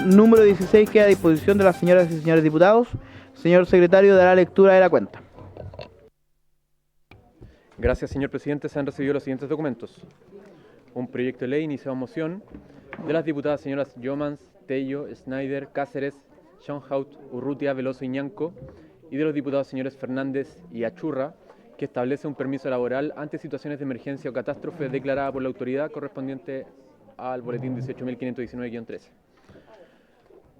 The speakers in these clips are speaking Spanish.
número 16 queda a disposición de las señoras y señores diputados. Señor secretario, dará lectura de la cuenta. Gracias, señor presidente. Se han recibido los siguientes documentos. Un proyecto de ley iniciado moción de las diputadas señoras Yomans, Tello, Schneider, Cáceres, Schoenhout, Urrutia, Veloso y Ñanco, y de los diputados señores Fernández y Achurra, que establece un permiso laboral ante situaciones de emergencia o catástrofe declarada por la autoridad correspondiente al boletín 18.519-13.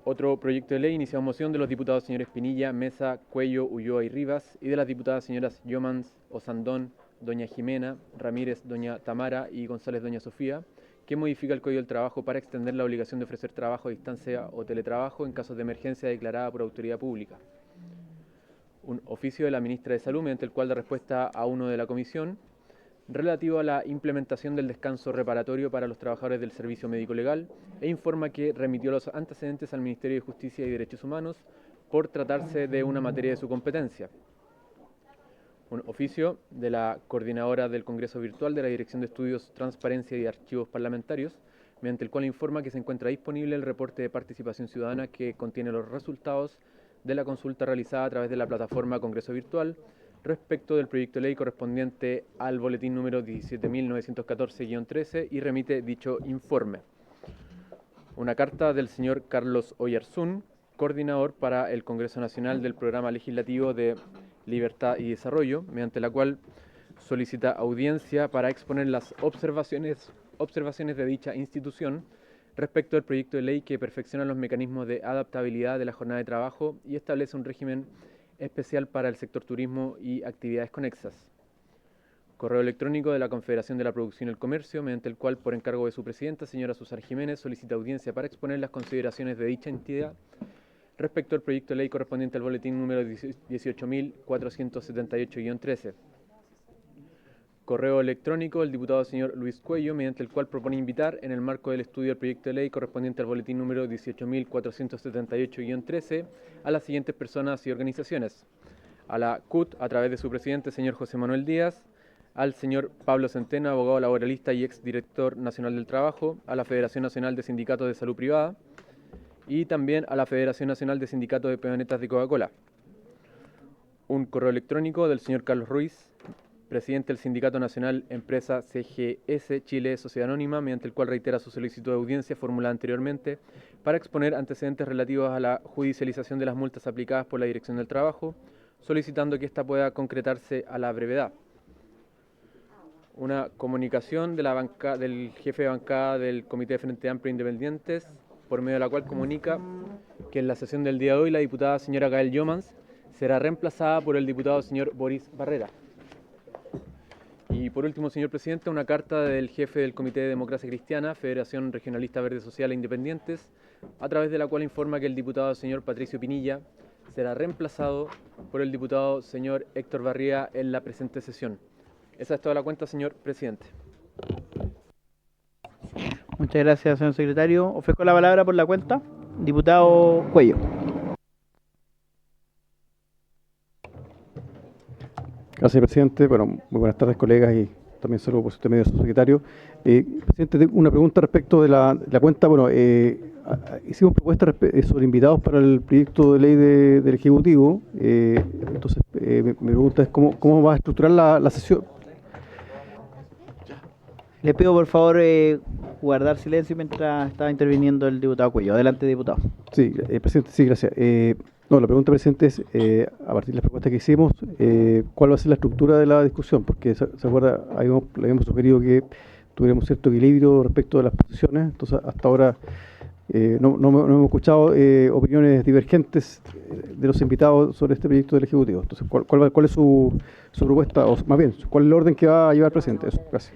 Otro proyecto de ley iniciado moción de los diputados señores Pinilla, Mesa, Cuello, Ulloa y Rivas, y de las diputadas señoras Yomans, Osandón, doña Jimena, Ramírez, doña Tamara y González, doña Sofía, que modifica el Código del Trabajo para extender la obligación de ofrecer trabajo a distancia o teletrabajo en casos de emergencia declarada por autoridad pública. Un oficio de la ministra de Salud, mediante el cual da respuesta a uno de la comisión, relativo a la implementación del descanso reparatorio para los trabajadores del Servicio Médico Legal, e informa que remitió los antecedentes al Ministerio de Justicia y Derechos Humanos por tratarse de una materia de su competencia. Un oficio de la coordinadora del Congreso Virtual de la Dirección de Estudios, Transparencia y Archivos Parlamentarios, mediante el cual informa que se encuentra disponible el reporte de participación ciudadana que contiene los resultados de la consulta realizada a través de la plataforma Congreso Virtual respecto del proyecto de ley correspondiente al boletín número 17.914-13 y remite dicho informe. Una carta del señor Carlos Oyarzún, coordinador para el Congreso Nacional del Programa Legislativo de Libertad y Desarrollo, mediante la cual solicita audiencia para exponer las observaciones de dicha institución respecto al proyecto de ley que perfecciona los mecanismos de adaptabilidad de la jornada de trabajo y establece un régimen especial para el sector turismo y actividades conexas. Correo electrónico de la Confederación de la Producción y el Comercio, mediante el cual, por encargo de su presidenta, señora Susana Jiménez, solicita audiencia para exponer las consideraciones de dicha entidad respecto al proyecto de ley correspondiente al boletín número 18.478-13. Correo electrónico del diputado señor Luis Cuello, mediante el cual propone invitar, en el marco del estudio del proyecto de ley correspondiente al boletín número 18.478-13, a las siguientes personas y organizaciones: a la CUT, a través de su presidente, señor José Manuel Díaz; al señor Pablo Centeno, abogado laboralista y exdirector nacional del Trabajo; a la Federación Nacional de Sindicatos de Salud Privada; y también a la Federación Nacional de Sindicatos de Peonetas de Coca-Cola. Un correo electrónico del señor Carlos Ruiz, presidente del Sindicato Nacional Empresa CGS Chile Sociedad Anónima, mediante el cual reitera su solicitud de audiencia formulada anteriormente para exponer antecedentes relativos a la judicialización de las multas aplicadas por la Dirección del Trabajo, solicitando que ésta pueda concretarse a la brevedad. Una comunicación de del jefe de bancada del Comité de Frente Amplio Independientes, por medio de la cual comunica que en la sesión del día de hoy la diputada señora Gael Yomans será reemplazada por el diputado señor Boris Barrera. Y por último, señor presidente, una carta del jefe del Comité de Democracia Cristiana, Federación Regionalista Verde Social e Independientes, a través de la cual informa que el diputado señor Patricio Pinilla será reemplazado por el diputado señor Héctor Barría en la presente sesión. Esa es toda la cuenta, señor presidente. Muchas gracias, señor secretario. Ofrezco la palabra por la cuenta. Diputado Cuello. Gracias, presidente. Bueno, muy buenas tardes, colegas, y también saludo por usted medio, su secretario. Presidente, tengo una pregunta respecto de la cuenta. Bueno, hicimos propuestas sobre invitados para el proyecto de ley del Ejecutivo. Entonces, mi pregunta es cómo va a estructurar la sesión. Le pido, por favor, guardar silencio mientras estaba interviniendo el diputado Cuello. Adelante, diputado. Sí, presidente, sí, gracias. No, la pregunta, presidente, es, a partir de las propuestas que hicimos, ¿cuál va a ser la estructura de la discusión? Porque, ¿se acuerda? Le habíamos sugerido que tuviéramos cierto equilibrio respecto de las posiciones. Entonces, hasta ahora no hemos escuchado opiniones divergentes de los invitados sobre este proyecto del Ejecutivo. Entonces, ¿cuál es su propuesta? O más bien, ¿cuál es el orden que va a llevar el presidente? Eso, gracias.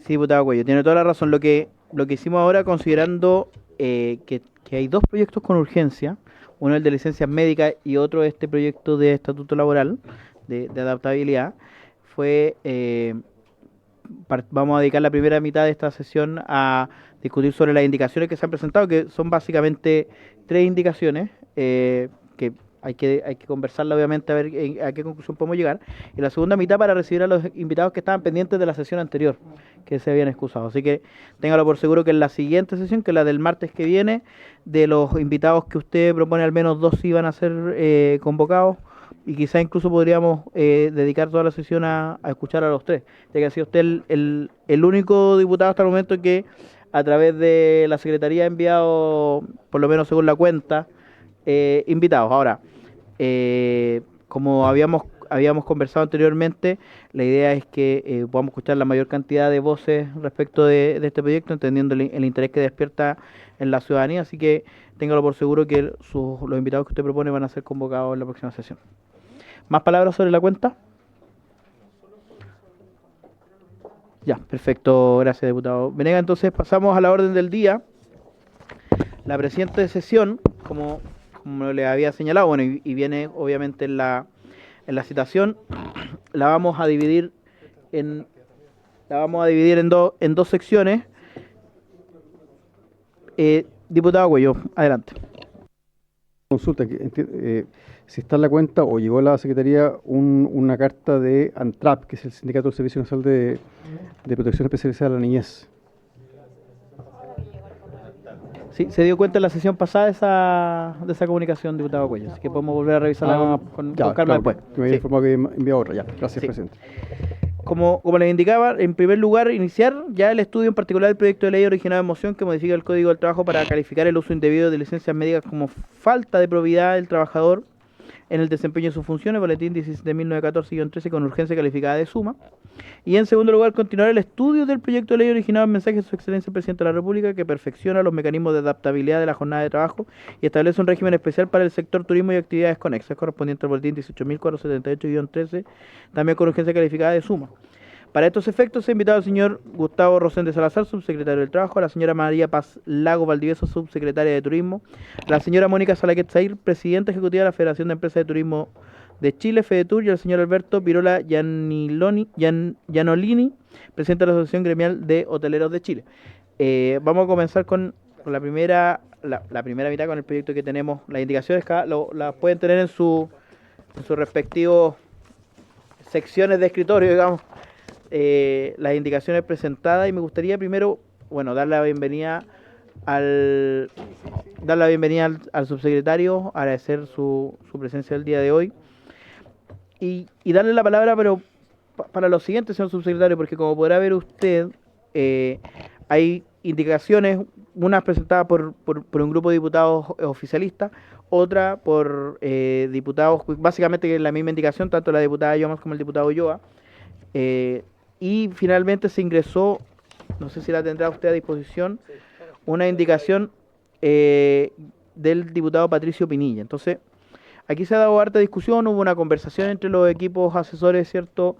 Sí, diputado Cuello, tiene toda la razón. Lo que hicimos ahora, considerando que hay dos proyectos con urgencia, uno el de licencias médicas y otro este proyecto de estatuto laboral, de adaptabilidad, fue, vamos a dedicar la primera mitad de esta sesión a discutir sobre las indicaciones que se han presentado, que son básicamente tres indicaciones, que hay que conversarla obviamente a ver a qué conclusión podemos llegar. Y la segunda mitad para recibir a los invitados que estaban pendientes de la sesión anterior, que se habían excusado. Así que téngalo por seguro que en la siguiente sesión, que es la del martes que viene, de los invitados que usted propone, al menos 2 iban a ser convocados, y quizá incluso podríamos dedicar toda la sesión a escuchar a los 3, ya que ha sido usted el único diputado hasta el momento que a través de la Secretaría ha enviado, por lo menos según la cuenta, invitados. Ahora, como habíamos conversado anteriormente, la idea es que podamos escuchar la mayor cantidad de voces respecto de este proyecto, entendiendo el interés que despierta en la ciudadanía, así que téngalo por seguro que los invitados que usted propone van a ser convocados en la próxima sesión. ¿Más palabras sobre la cuenta? Ya, perfecto, gracias, diputado Venegas. Entonces pasamos a la orden del día. La presente sesión, como le había señalado, bueno, y viene obviamente en la citación, la vamos a dividir en dos secciones. Diputado Cuello, adelante. Consulta, si está en la cuenta o llegó a la Secretaría una carta de ANTRAP, que es el Sindicato del Servicio Nacional de Protección Especializada de la Niñez. Sí, se dio cuenta en la sesión pasada de esa comunicación, diputado Cuello, así que podemos volver a revisarla con calma después. Que me había informado que enviaba otra, ya. Gracias, Sí. presidente. Como les indicaba, en primer lugar, iniciar ya el estudio en particular del proyecto de ley originado en moción que modifica el Código del Trabajo para calificar el uso indebido de licencias médicas como falta de probidad del trabajador en el desempeño de sus funciones, boletín 17.914-13 con urgencia calificada de suma. Y en segundo lugar, continuar el estudio del proyecto de ley originado en mensaje de su excelencia el presidente de la República, que perfecciona los mecanismos de adaptabilidad de la jornada de trabajo y establece un régimen especial para el sector turismo y actividades conexas, correspondiente al boletín 18.478-13, también con urgencia calificada de suma. Para estos efectos, se ha invitado al señor Gustavo Rosende Salazar, subsecretario del Trabajo, a la señora María Paz Lago Valdivieso, subsecretaria de Turismo, a la señora Mónica Salaquet Zair, presidenta ejecutiva de la Federación de Empresas de Turismo de Chile, FEDETUR, y al señor Alberto Pirola Gianolini, presidente de la Asociación Gremial de Hoteleros de Chile. Vamos a comenzar con la primera mitad, con el proyecto que tenemos. Las indicaciones las pueden tener en sus respectivos secciones de escritorio, digamos. Las indicaciones presentadas, y me gustaría primero, bueno, dar la bienvenida al subsecretario, agradecer su presencia el día de hoy y darle la palabra, pero para lo siguiente, señor subsecretario, porque como podrá ver usted, hay indicaciones, unas presentadas por un grupo de diputados oficialistas, otra por diputados, básicamente que es la misma indicación, tanto la diputada Yomas como el diputado Ulloa. Y finalmente se ingresó, no sé si la tendrá usted a disposición, una indicación del diputado Patricio Pinilla. Entonces, aquí se ha dado harta discusión, hubo una conversación entre los equipos asesores, ¿cierto?,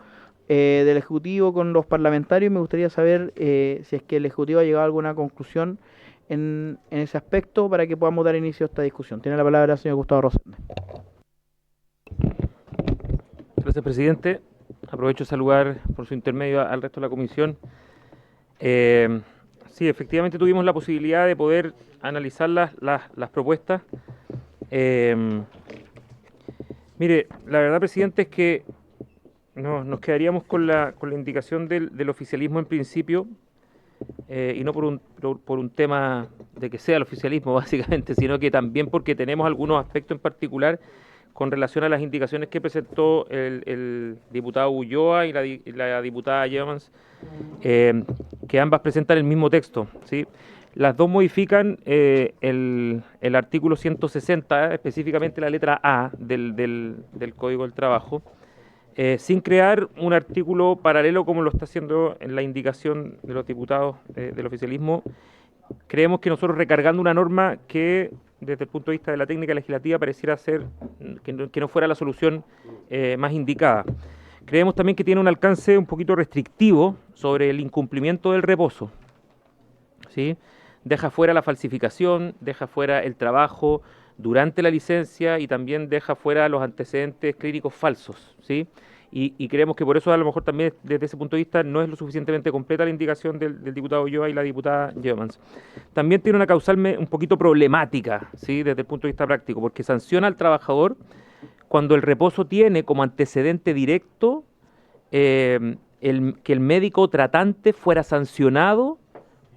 del Ejecutivo con los parlamentarios. Me gustaría saber si es que el Ejecutivo ha llegado a alguna conclusión en ese aspecto para que podamos dar inicio a esta discusión. Tiene la palabra el señor Gustavo Rosende. Gracias, presidente. Aprovecho de saludar por su intermedio al resto de la comisión. Sí, efectivamente tuvimos la posibilidad de poder analizar las propuestas. Mire, la verdad, presidente, es que nos quedaríamos con la indicación del oficialismo en principio, y no por un tema de que sea el oficialismo, básicamente, sino que también porque tenemos algunos aspectos en particular con relación a las indicaciones que presentó el diputado Ulloa y la diputada Yemans, que ambas presentan el mismo texto, ¿sí? Las dos modifican el artículo 160, específicamente la letra A del Código del Trabajo, sin crear un artículo paralelo como lo está haciendo en la indicación de los diputados del oficialismo. Creemos que nosotros, recargando una norma que desde el punto de vista de la técnica legislativa pareciera ser que no fuera la solución más indicada. Creemos también que tiene un alcance un poquito restrictivo sobre el incumplimiento del reposo, ¿sí? Deja fuera la falsificación, deja fuera el trabajo durante la licencia y también deja fuera los antecedentes clínicos falsos, ¿sí? y creemos que por eso a lo mejor también desde ese punto de vista no es lo suficientemente completa la indicación del diputado Ulloa y la diputada Yeomans. También tiene una causal un poquito problemática, ¿sí? Desde el punto de vista práctico, porque sanciona al trabajador cuando el reposo tiene como antecedente directo que el médico tratante fuera sancionado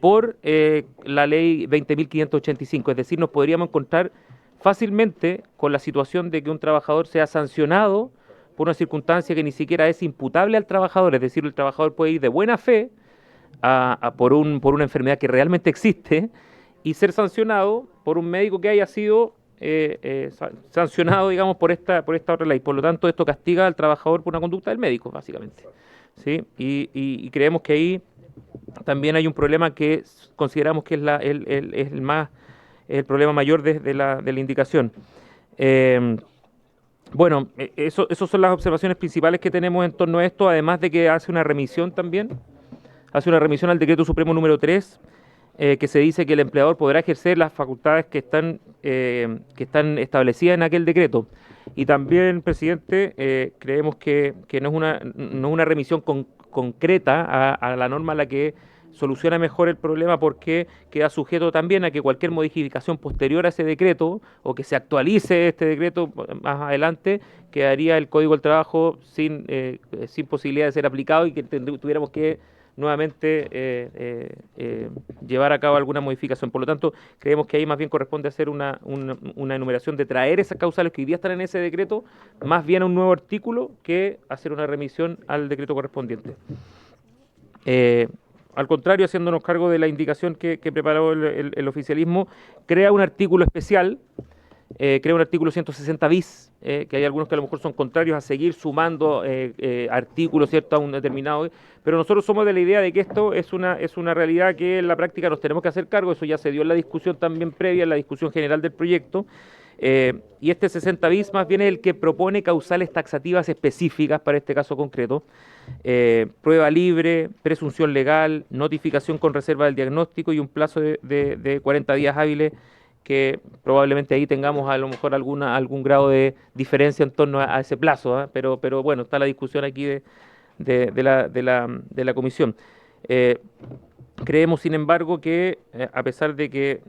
por la ley 20.585. Es decir, nos podríamos encontrar fácilmente con la situación de que un trabajador sea sancionado por una circunstancia que ni siquiera es imputable al trabajador. Es decir, el trabajador puede ir de buena fe por una enfermedad que realmente existe y ser sancionado por un médico que haya sido sancionado, digamos, por esta otra ley. Por lo tanto, esto castiga al trabajador por una conducta del médico, básicamente. ¿Sí? Y creemos que ahí también hay un problema que consideramos que es el problema mayor de la indicación. Bueno, esas son las observaciones principales que tenemos en torno a esto, además de que hace una remisión al decreto supremo número 3, que se dice que el empleador podrá ejercer las facultades que están establecidas en aquel decreto. Y también, presidente, creemos que no es una remisión concreta a la norma a la que soluciona mejor el problema, porque queda sujeto también a que cualquier modificación posterior a ese decreto o que se actualice este decreto más adelante, quedaría el Código del Trabajo sin posibilidad de ser aplicado y que tuviéramos que nuevamente llevar a cabo alguna modificación. Por lo tanto, creemos que ahí más bien corresponde hacer una enumeración de traer esas causales que hoy día están en ese decreto, más bien a un nuevo artículo, que hacer una remisión al decreto correspondiente. Al contrario, haciéndonos cargo de la indicación que preparó el oficialismo, crea un artículo especial, crea un artículo 160 bis, que hay algunos que a lo mejor son contrarios a seguir sumando artículos, ¿cierto?, a un determinado, pero nosotros somos de la idea de que esto es una realidad que en la práctica nos tenemos que hacer cargo. Eso ya se dio en la discusión también previa, en la discusión general del proyecto, y este 60 bis más bien es el que propone causales taxativas específicas para este caso concreto. Prueba libre, presunción legal, notificación con reserva del diagnóstico y un plazo de 40 días hábiles, que probablemente ahí tengamos a lo mejor algún grado de diferencia en torno a ese plazo, ¿eh? Pero bueno, está la discusión aquí de la comisión. Creemos, sin embargo, que a pesar de que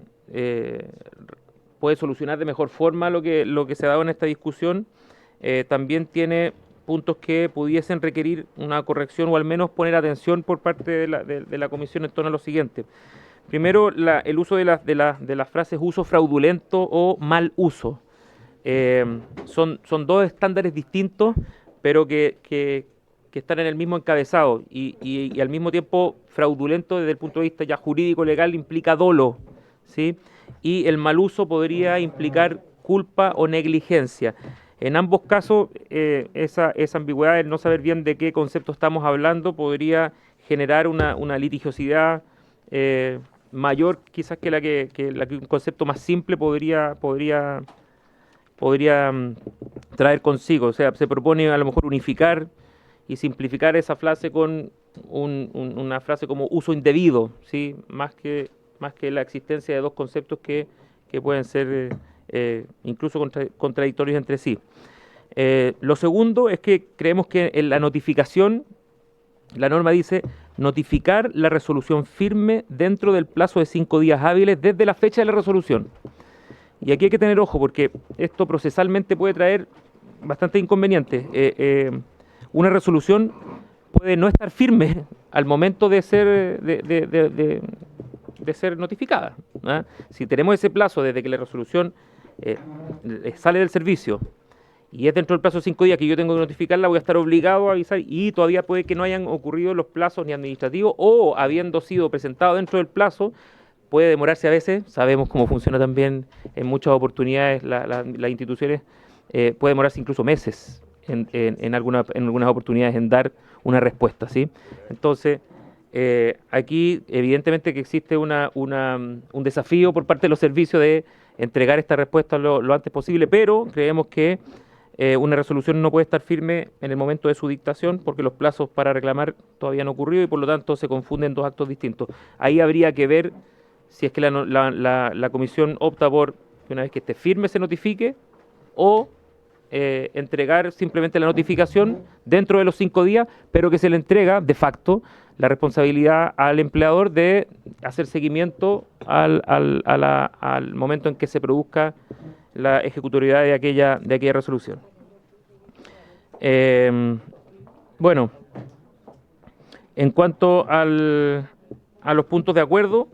puede solucionar de mejor forma lo que se ha dado en esta discusión, también tiene puntos que pudiesen requerir una corrección o al menos poner atención por parte de la comisión en torno a lo siguiente. Primero, el uso de las frases uso fraudulento o mal uso. Son dos estándares distintos, pero que están en el mismo encabezado y al mismo tiempo fraudulento desde el punto de vista ya jurídico legal implica dolo, ¿sí? Y el mal uso podría implicar culpa o negligencia. En ambos casos, esa ambigüedad, el no saber bien de qué concepto estamos hablando, podría generar una litigiosidad mayor quizás que la que un concepto más simple podría traer consigo. O sea, se propone a lo mejor unificar y simplificar esa frase con una frase como uso indebido, ¿sí? Más que la existencia de dos conceptos que pueden ser incluso contradictorios entre sí. Lo segundo es que creemos que en la notificación, la norma dice notificar la resolución firme dentro del plazo de 5 días hábiles desde la fecha de la resolución. Y aquí hay que tener ojo, porque esto procesalmente puede traer bastante inconvenientes. Una resolución puede no estar firme al momento de ser notificada, ¿eh? Si tenemos ese plazo desde que la resolución sale del servicio y es dentro del plazo de 5 días que yo tengo que notificarla, voy a estar obligado a avisar, y todavía puede que no hayan ocurrido los plazos ni administrativos, o habiendo sido presentado dentro del plazo, puede demorarse a veces. Sabemos cómo funciona también en muchas oportunidades las instituciones, puede demorarse incluso meses en algunas oportunidades en dar una respuesta, ¿sí? Entonces, aquí evidentemente que existe un desafío por parte de los servicios de entregar esta respuesta lo antes posible, pero creemos que una resolución no puede estar firme en el momento de su dictación porque los plazos para reclamar todavía no han ocurrido y por lo tanto se confunden dos actos distintos. Ahí habría que ver si es que la comisión opta por que una vez que esté firme se notifique, o entregar simplemente la notificación dentro de los 5 días, pero que se le entrega de facto la responsabilidad al empleador de hacer seguimiento al momento en que se produzca la ejecutoriedad de aquella resolución. Bueno, en cuanto a los puntos de acuerdo,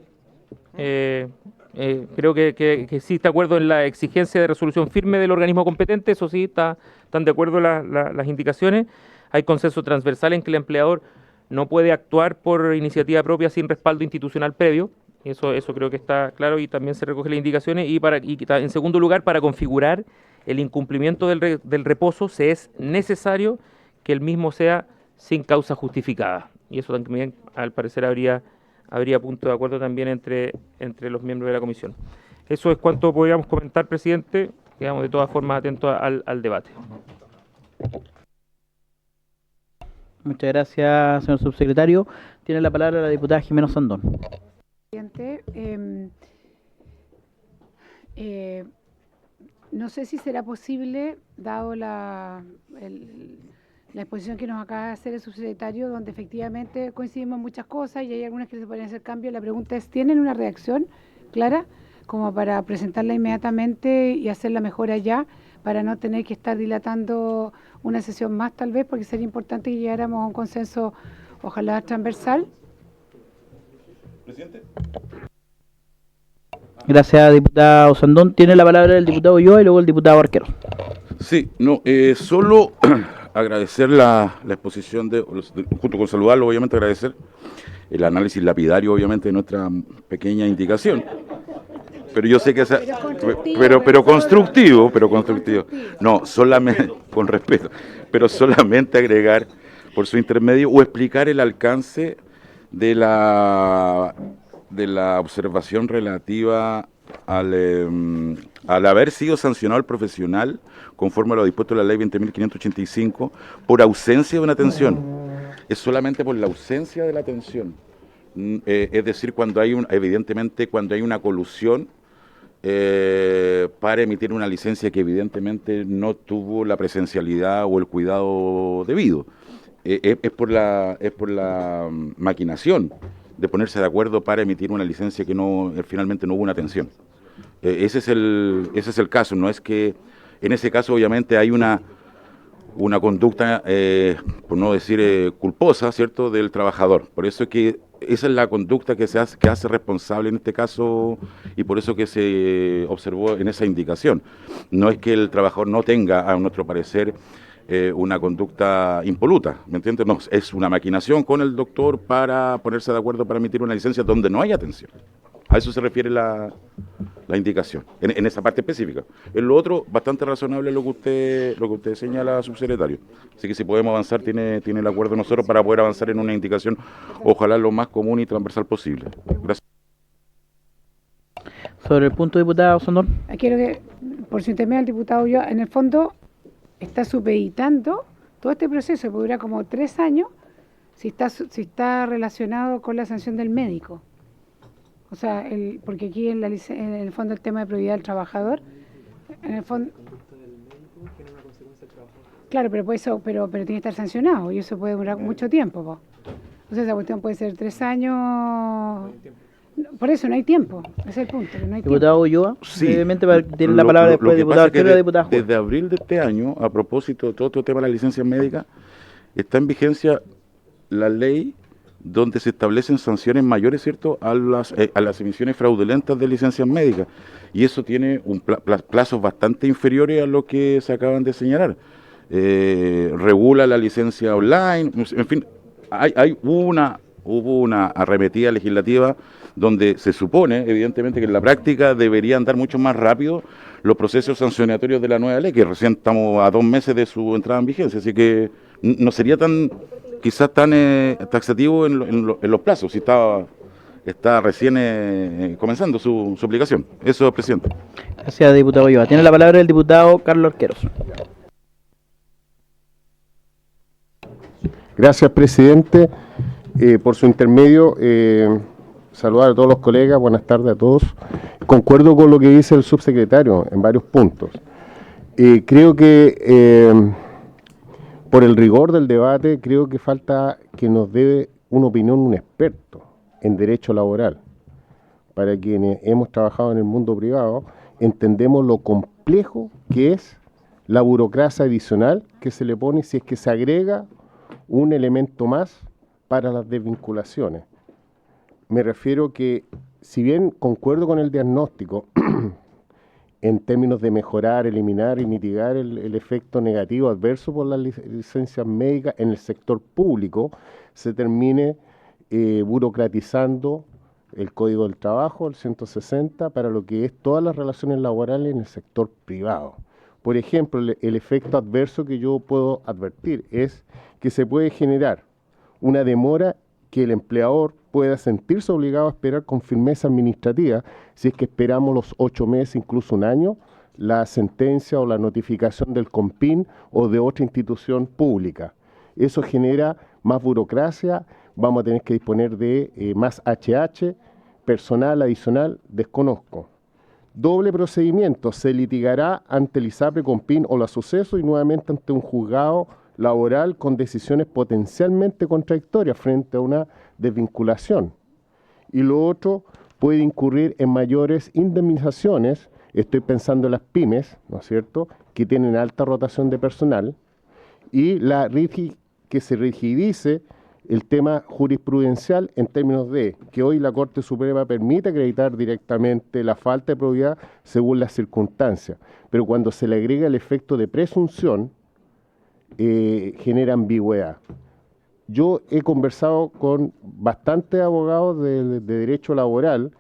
creo que existe acuerdo en la exigencia de resolución firme del organismo competente, eso sí, están de acuerdo las indicaciones. Hay consenso transversal en que el empleador no puede actuar por iniciativa propia sin respaldo institucional previo. Eso creo que está claro y también se recoge las indicaciones. Y en segundo lugar, para configurar el incumplimiento del reposo, se es necesario que el mismo sea sin causa justificada. Y eso también, al parecer, habría punto de acuerdo también entre los miembros de la comisión. Eso es cuanto podríamos comentar, presidente. Quedamos de todas formas atentos al debate. Muchas gracias, señor subsecretario. Tiene la palabra la diputada Jimena Sandón. Presidente, no sé si será posible, dado la exposición que nos acaba de hacer el subsecretario, donde efectivamente coincidimos en muchas cosas y hay algunas que se pueden hacer cambios. La pregunta es, ¿tienen una reacción clara como para presentarla inmediatamente y hacerla mejor allá, para no tener que estar dilatando una sesión más tal vez, porque sería importante que llegáramos a un consenso, ojalá transversal? Presidente. Gracias, diputado Sandón. Tiene la palabra el diputado Ulloa y luego el diputado Arquero. Sí, solo agradecer la exposición, junto con saludarlo, obviamente agradecer el análisis lapidario, obviamente, de nuestra pequeña indicación. Pero yo sé que pero constructivo. No, solamente, con respeto, pero solamente agregar por su intermedio o explicar el alcance de la observación relativa al haber sido sancionado el profesional conforme a lo dispuesto en la ley 20.585 por ausencia de una atención. Es solamente por la ausencia de la atención. Es decir, evidentemente cuando hay una colusión para emitir una licencia que evidentemente no tuvo la presencialidad o el cuidado debido. Es por la maquinación de ponerse de acuerdo para emitir una licencia que finalmente no hubo una atención. Ese es el caso. No es que en ese caso obviamente hay una conducta, por no decir culposa, ¿cierto?, del trabajador. Por eso es que esa es la conducta que hace responsable en este caso y por eso que se observó en esa indicación. No es que el trabajador no tenga, a nuestro parecer, una conducta impoluta, ¿me entiendes? No, es una maquinación con el doctor para ponerse de acuerdo para emitir una licencia donde no hay atención. A eso se refiere la indicación, en esa parte específica. En lo otro, bastante razonable lo que usted señala, subsecretario. Así que si podemos avanzar, tiene el acuerdo nosotros para poder avanzar en una indicación, ojalá lo más común y transversal posible. Gracias. Sobre el punto, diputado Sandón. Quiero que, por su intermedio, el diputado yo, en el fondo, está supeditando todo este proceso, que dura como 3 años, si está relacionado con la sanción del médico. O sea, porque aquí en el fondo el tema de probidad del trabajador, en el fondo... Claro, pero tiene que estar sancionado y eso puede durar mucho tiempo, po. Entonces esa cuestión puede ser 3 años... Por eso no hay tiempo, ese es el punto. Que no hay diputado Ulloa, sí, brevemente tiene la palabra después del diputado Arquero y la diputada Juez. Desde abril de este año, a propósito de todo este tema de las licencias médicas, está en vigencia la ley donde se establecen sanciones mayores, ¿cierto?, a las emisiones fraudulentas de licencias médicas. Y eso tiene plazos bastante inferiores a lo que se acaban de regula la licencia online, en fin, hubo una arremetida legislativa donde se supone, evidentemente, que en la práctica deberían andar mucho más rápido los procesos sancionatorios de la nueva ley, que recién estamos a 2 meses de su entrada en vigencia, así que no sería quizás tan taxativo en los plazos, si está recién comenzando su aplicación. Eso, presidente. Gracias, diputado Ulloa. Tiene la palabra el diputado Carlos Arqueros. Gracias, presidente. Por su intermedio, saludar a todos los colegas, buenas tardes a todos. Concuerdo con lo que dice el subsecretario en varios puntos. Creo que por el rigor del debate, creo que falta que nos dé una opinión un experto en derecho laboral. Para quienes hemos trabajado en el mundo privado, entendemos lo complejo que es la burocracia adicional que se le pone si es que se agrega un elemento más para las desvinculaciones. Me refiero que, si bien concuerdo con el diagnóstico, en términos de mejorar, eliminar y mitigar el efecto negativo adverso por las licencias médicas en el sector público, se termine burocratizando el Código del Trabajo, el 160, para lo que es todas las relaciones laborales en el sector privado. Por ejemplo, el efecto adverso que yo puedo advertir es que se puede generar una demora que el empleador pueda sentirse obligado a esperar con firmeza administrativa, si es que esperamos los 8 meses, incluso un año, la sentencia o la notificación del COMPIN o de otra institución pública. Eso genera más burocracia, vamos a tener que disponer de más HH, personal adicional, desconozco. Doble procedimiento, se litigará ante el ISAPRE, COMPIN o la suceso y nuevamente ante un juzgado laboral con decisiones potencialmente contradictorias frente a una desvinculación. Y lo otro, puede incurrir en mayores indemnizaciones, estoy pensando en las pymes, ¿no es cierto?, que tienen alta rotación de personal, y que se rigidice el tema jurisprudencial en términos de que hoy la Corte Suprema permite acreditar directamente la falta de probidad según las circunstancias, pero cuando se le agrega el efecto de presunción, genera ambigüedad. Yo he conversado con bastantes abogados de derecho laboral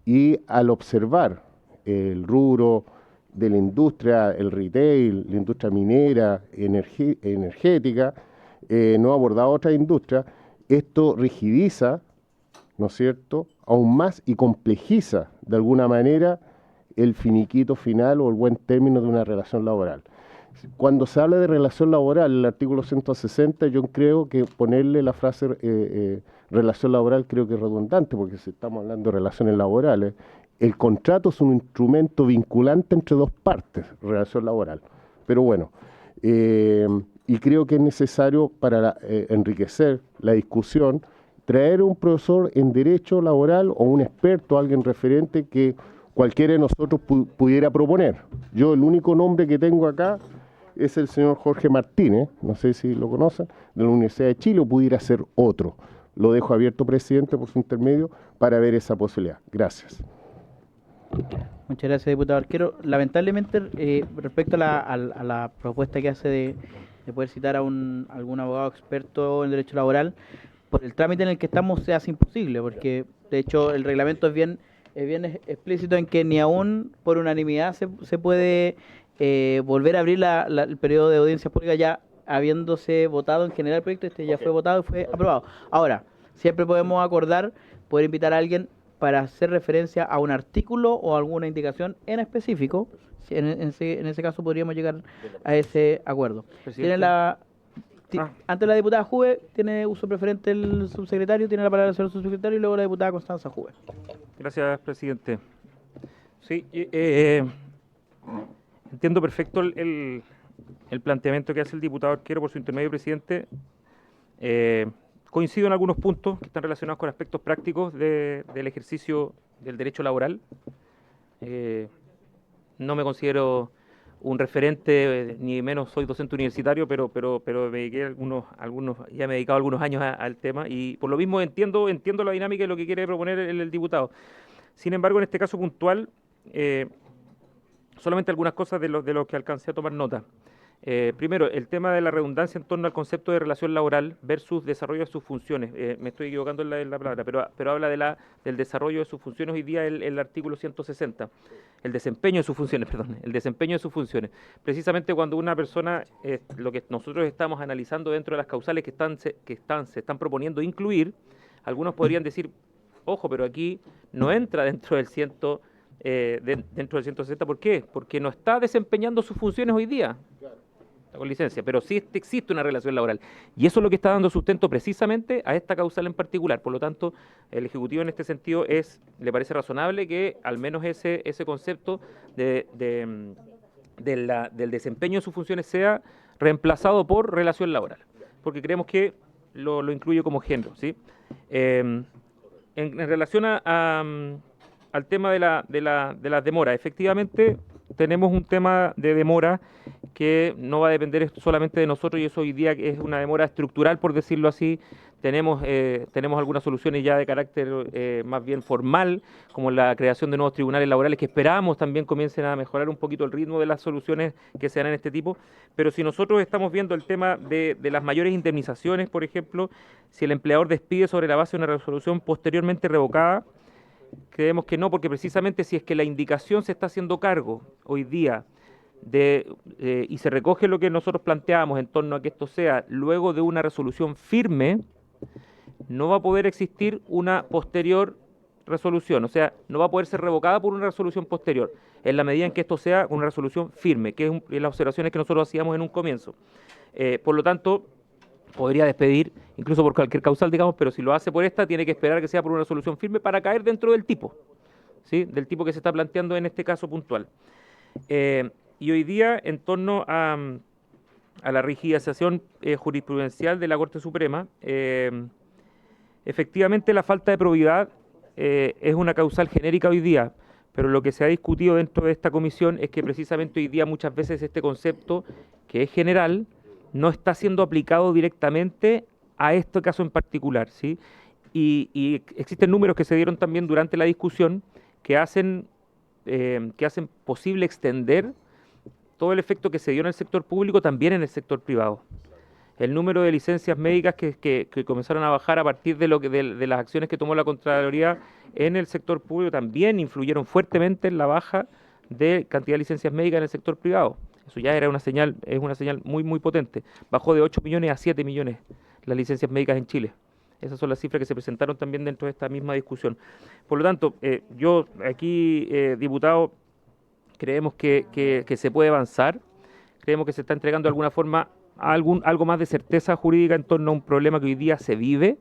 y al observar el rubro de la industria, el retail, la industria minera, energética, no he abordado otra industria, esto rigidiza, ¿no es cierto?, aún más y complejiza de alguna manera el finiquito final o el buen término de una relación laboral. Cuando se habla de relación laboral, el artículo 160, yo creo que ponerle la frase relación laboral creo que es redundante, porque si estamos hablando de relaciones laborales, el contrato es un instrumento vinculante entre dos partes, relación laboral. Pero bueno, y creo que es necesario para enriquecer la discusión, traer un profesor en derecho laboral o un experto, alguien referente que cualquiera de nosotros pudiera proponer. Yo el único nombre que tengo acá es el señor Jorge Martínez, no sé si lo conocen, de la Universidad de Chile, o pudiera ser otro. Lo dejo abierto, presidente, por su intermedio, para ver esa posibilidad. Gracias. Muchas gracias, diputado Arquero. Lamentablemente, respecto a la propuesta que hace de poder citar a algún abogado experto en derecho laboral, por el trámite en el que estamos se hace imposible, porque de hecho el reglamento es bien explícito en que ni aún por unanimidad se puede volver a abrir el periodo de audiencia pública ya habiéndose votado en general el proyecto. Este ya fue votado y fue aprobado. Ahora, siempre podemos acordar poder invitar a alguien para hacer referencia a un artículo o alguna indicación en específico. En ese caso podríamos llegar a ese acuerdo. Antes la diputada Juve, tiene uso preferente el subsecretario, tiene la palabra el señor subsecretario y luego la diputada Constanza Juve. Gracias, presidente. Sí, entiendo perfecto el planteamiento que hace el diputado Arquero por su intermedio, presidente. Coincido en algunos puntos que están relacionados con aspectos prácticos del ejercicio del derecho laboral. No me considero un referente, ni menos soy docente universitario, pero me dediqué ya me he dedicado algunos años al tema y por lo mismo entiendo la dinámica y lo que quiere proponer el diputado. Sin embargo, en este caso puntual, solamente algunas cosas de lo que alcancé a tomar nota. Primero, el tema de la redundancia en torno al concepto de relación laboral versus desarrollo de sus funciones. Me estoy equivocando en la palabra, pero habla del desarrollo de sus funciones hoy día el artículo 160. El desempeño de sus funciones, perdón, el desempeño de sus funciones. Precisamente cuando una persona, lo que nosotros estamos analizando dentro de las causales se están proponiendo incluir, algunos podrían decir, ojo, pero aquí no entra dentro del 160, ¿por qué? Porque no está desempeñando sus funciones hoy día. Con licencia, pero sí existe una relación laboral. Y eso es lo que está dando sustento precisamente a esta causal en particular. Por lo tanto, el Ejecutivo en este sentido le parece razonable que al menos ese concepto de del desempeño de sus funciones sea reemplazado por relación laboral, porque creemos que lo incluye como género, ¿sí? En relación al tema de las demoras, efectivamente tenemos un tema de demora que no va a depender solamente de nosotros, y eso hoy día es una demora estructural, por decirlo así. Tenemos algunas soluciones ya de carácter más bien formal, como la creación de nuevos tribunales laborales, que esperamos también comiencen a mejorar un poquito el ritmo de las soluciones que se dan en este tipo. Pero si nosotros estamos viendo el tema de las mayores indemnizaciones, por ejemplo, si el empleador despide sobre la base de una resolución posteriormente revocada, creemos que no, porque precisamente si es que la indicación se está haciendo cargo hoy día y se recoge lo que nosotros planteamos en torno a que esto sea luego de una resolución firme, no va a poder existir una posterior resolución, o sea, no va a poder ser revocada por una resolución posterior, en la medida en que esto sea una resolución firme, que es las observaciones que nosotros hacíamos en un comienzo. Por lo tanto, podría despedir incluso por cualquier causal, digamos, pero si lo hace por esta, tiene que esperar que sea por una resolución firme para caer dentro del tipo, ¿sí? Del tipo que se está planteando en este caso puntual. Y hoy día, en torno a la rigidización jurisprudencial de la Corte Suprema, efectivamente la falta de probidad es una causal genérica hoy día, pero lo que se ha discutido dentro de esta comisión es que precisamente hoy día muchas veces este concepto, que es general, no está siendo aplicado directamente a este caso en particular, ¿sí? Y existen números que se dieron también durante la discusión que hacen posible extender todo el efecto que se dio en el sector público también en el sector privado. El número de licencias médicas que comenzaron a bajar a partir de las acciones que tomó la Contraloría en el sector público también influyeron fuertemente en la baja de cantidad de licencias médicas en el sector privado. Eso ya era es una señal muy, muy potente. Bajó de 8 millones a 7 millones las licencias médicas en Chile. Esas son las cifras que se presentaron también dentro de esta misma discusión. Por lo tanto, yo aquí, diputado, creemos que se puede avanzar, creemos que se está entregando de alguna forma algo más de certeza jurídica en torno a un problema que hoy día se vive.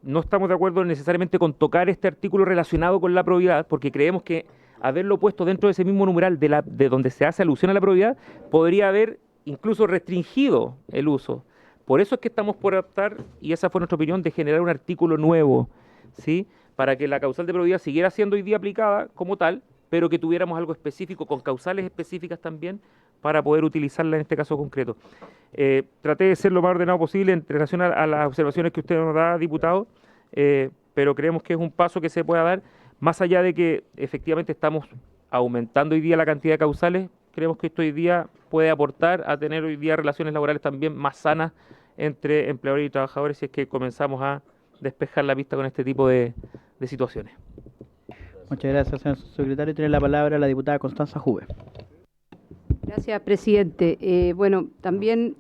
No estamos de acuerdo necesariamente con tocar este artículo relacionado con la probidad, porque creemos que haberlo puesto dentro de ese mismo numeral de donde se hace alusión a la probidad podría haber incluso restringido el uso. Por eso es que estamos por optar, y esa fue nuestra opinión, de generar un artículo nuevo, ¿sí? Para que la causal de probidad siguiera siendo hoy día aplicada como tal, pero que tuviéramos algo específico, con causales específicas también, para poder utilizarla en este caso concreto. Traté de ser lo más ordenado posible en relación a las observaciones que usted nos da, diputado, pero creemos que es un paso que se pueda dar, más allá de que efectivamente estamos aumentando hoy día la cantidad de causales. Creemos que esto hoy día puede aportar a tener hoy día relaciones laborales también más sanas entre empleadores y trabajadores, si es que comenzamos a despejar la pista con este tipo de situaciones. Muchas gracias, señor secretario. Tiene la palabra la diputada Constanza Juve. Gracias, presidente. Bueno, también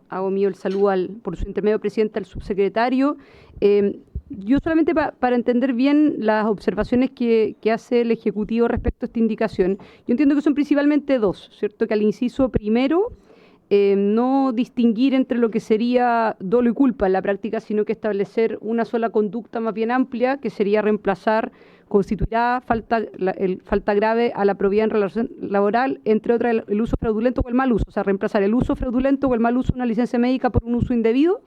hago mío el saludo por su intermedio, presidente, al subsecretario. Yo solamente para entender bien las observaciones que hace el Ejecutivo respecto a esta indicación, yo entiendo que son principalmente dos, ¿cierto? Que al inciso primero, no distinguir entre lo que sería dolo y culpa en la práctica, sino que establecer una sola conducta más bien amplia, que sería constituirá falta grave a la probidad en relación laboral, entre otras el uso fraudulento o el mal uso, o sea, reemplazar el uso fraudulento o el mal uso de una licencia médica por un uso indebido.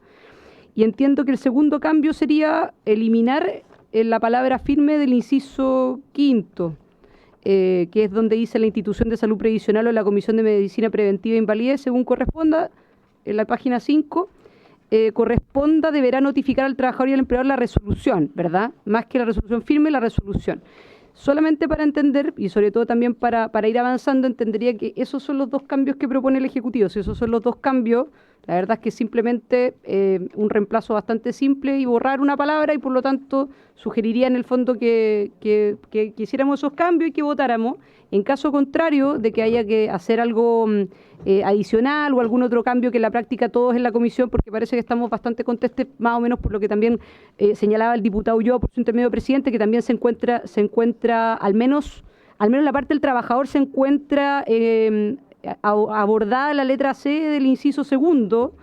Y entiendo que el segundo cambio sería eliminar la palabra firme del inciso quinto, que es donde dice la institución de salud previsional o la Comisión de Medicina Preventiva e Invalidez, según corresponda, en la página 5, deberá notificar al trabajador y al empleador la resolución, ¿verdad? Más que la resolución firme, la resolución. Solamente para entender, y sobre todo también para ir avanzando, entendería que esos son los dos cambios que propone el Ejecutivo. Si esos son los dos cambios, la verdad es que simplemente un reemplazo bastante simple y borrar una palabra, y por lo tanto sugeriría en el fondo que hiciéramos esos cambios y que votáramos. En caso contrario de que haya que hacer algo adicional o algún otro cambio que en la práctica todos en la comisión, porque parece que estamos bastante contestes, más o menos por lo que también señalaba el diputado Ulloa por su intermedio presidente, que también se encuentra al menos la parte del trabajador se encuentra abordada la letra C del inciso segundo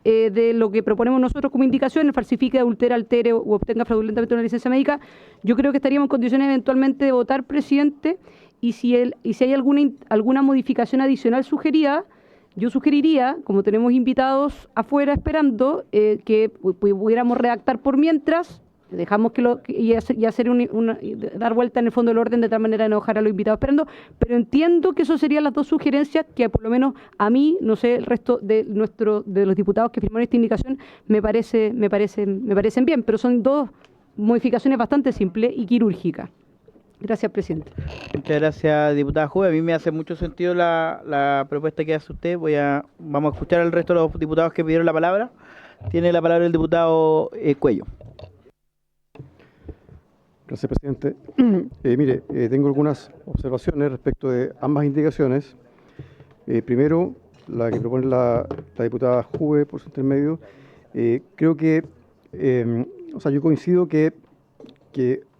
de lo que proponemos nosotros como indicación: falsifique, adultere, altere o obtenga fraudulentamente una licencia médica. Yo creo que estaríamos en condiciones eventualmente de votar, presidente, y si hay alguna modificación adicional sugerida, yo sugeriría, como tenemos invitados afuera esperando, que pudiéramos redactar por mientras, dejamos y hacer dar vuelta en el fondo del orden de tal manera de no dejar a los invitados esperando, pero entiendo que eso serían las dos sugerencias que por lo menos a mí, no sé, el resto de los diputados que firmaron esta indicación me parecen bien, pero son dos modificaciones bastante simples y quirúrgicas. Gracias, presidente. Muchas gracias, diputada Juve. A mí me hace mucho sentido la propuesta que hace usted. Vamos a escuchar al resto de los diputados que pidieron la palabra. Tiene la palabra el diputado Cuello. Gracias, presidente. Mire, tengo algunas observaciones respecto de ambas indicaciones. Primero, la que propone la diputada Juve por su intermedio. Creo que, yo coincido que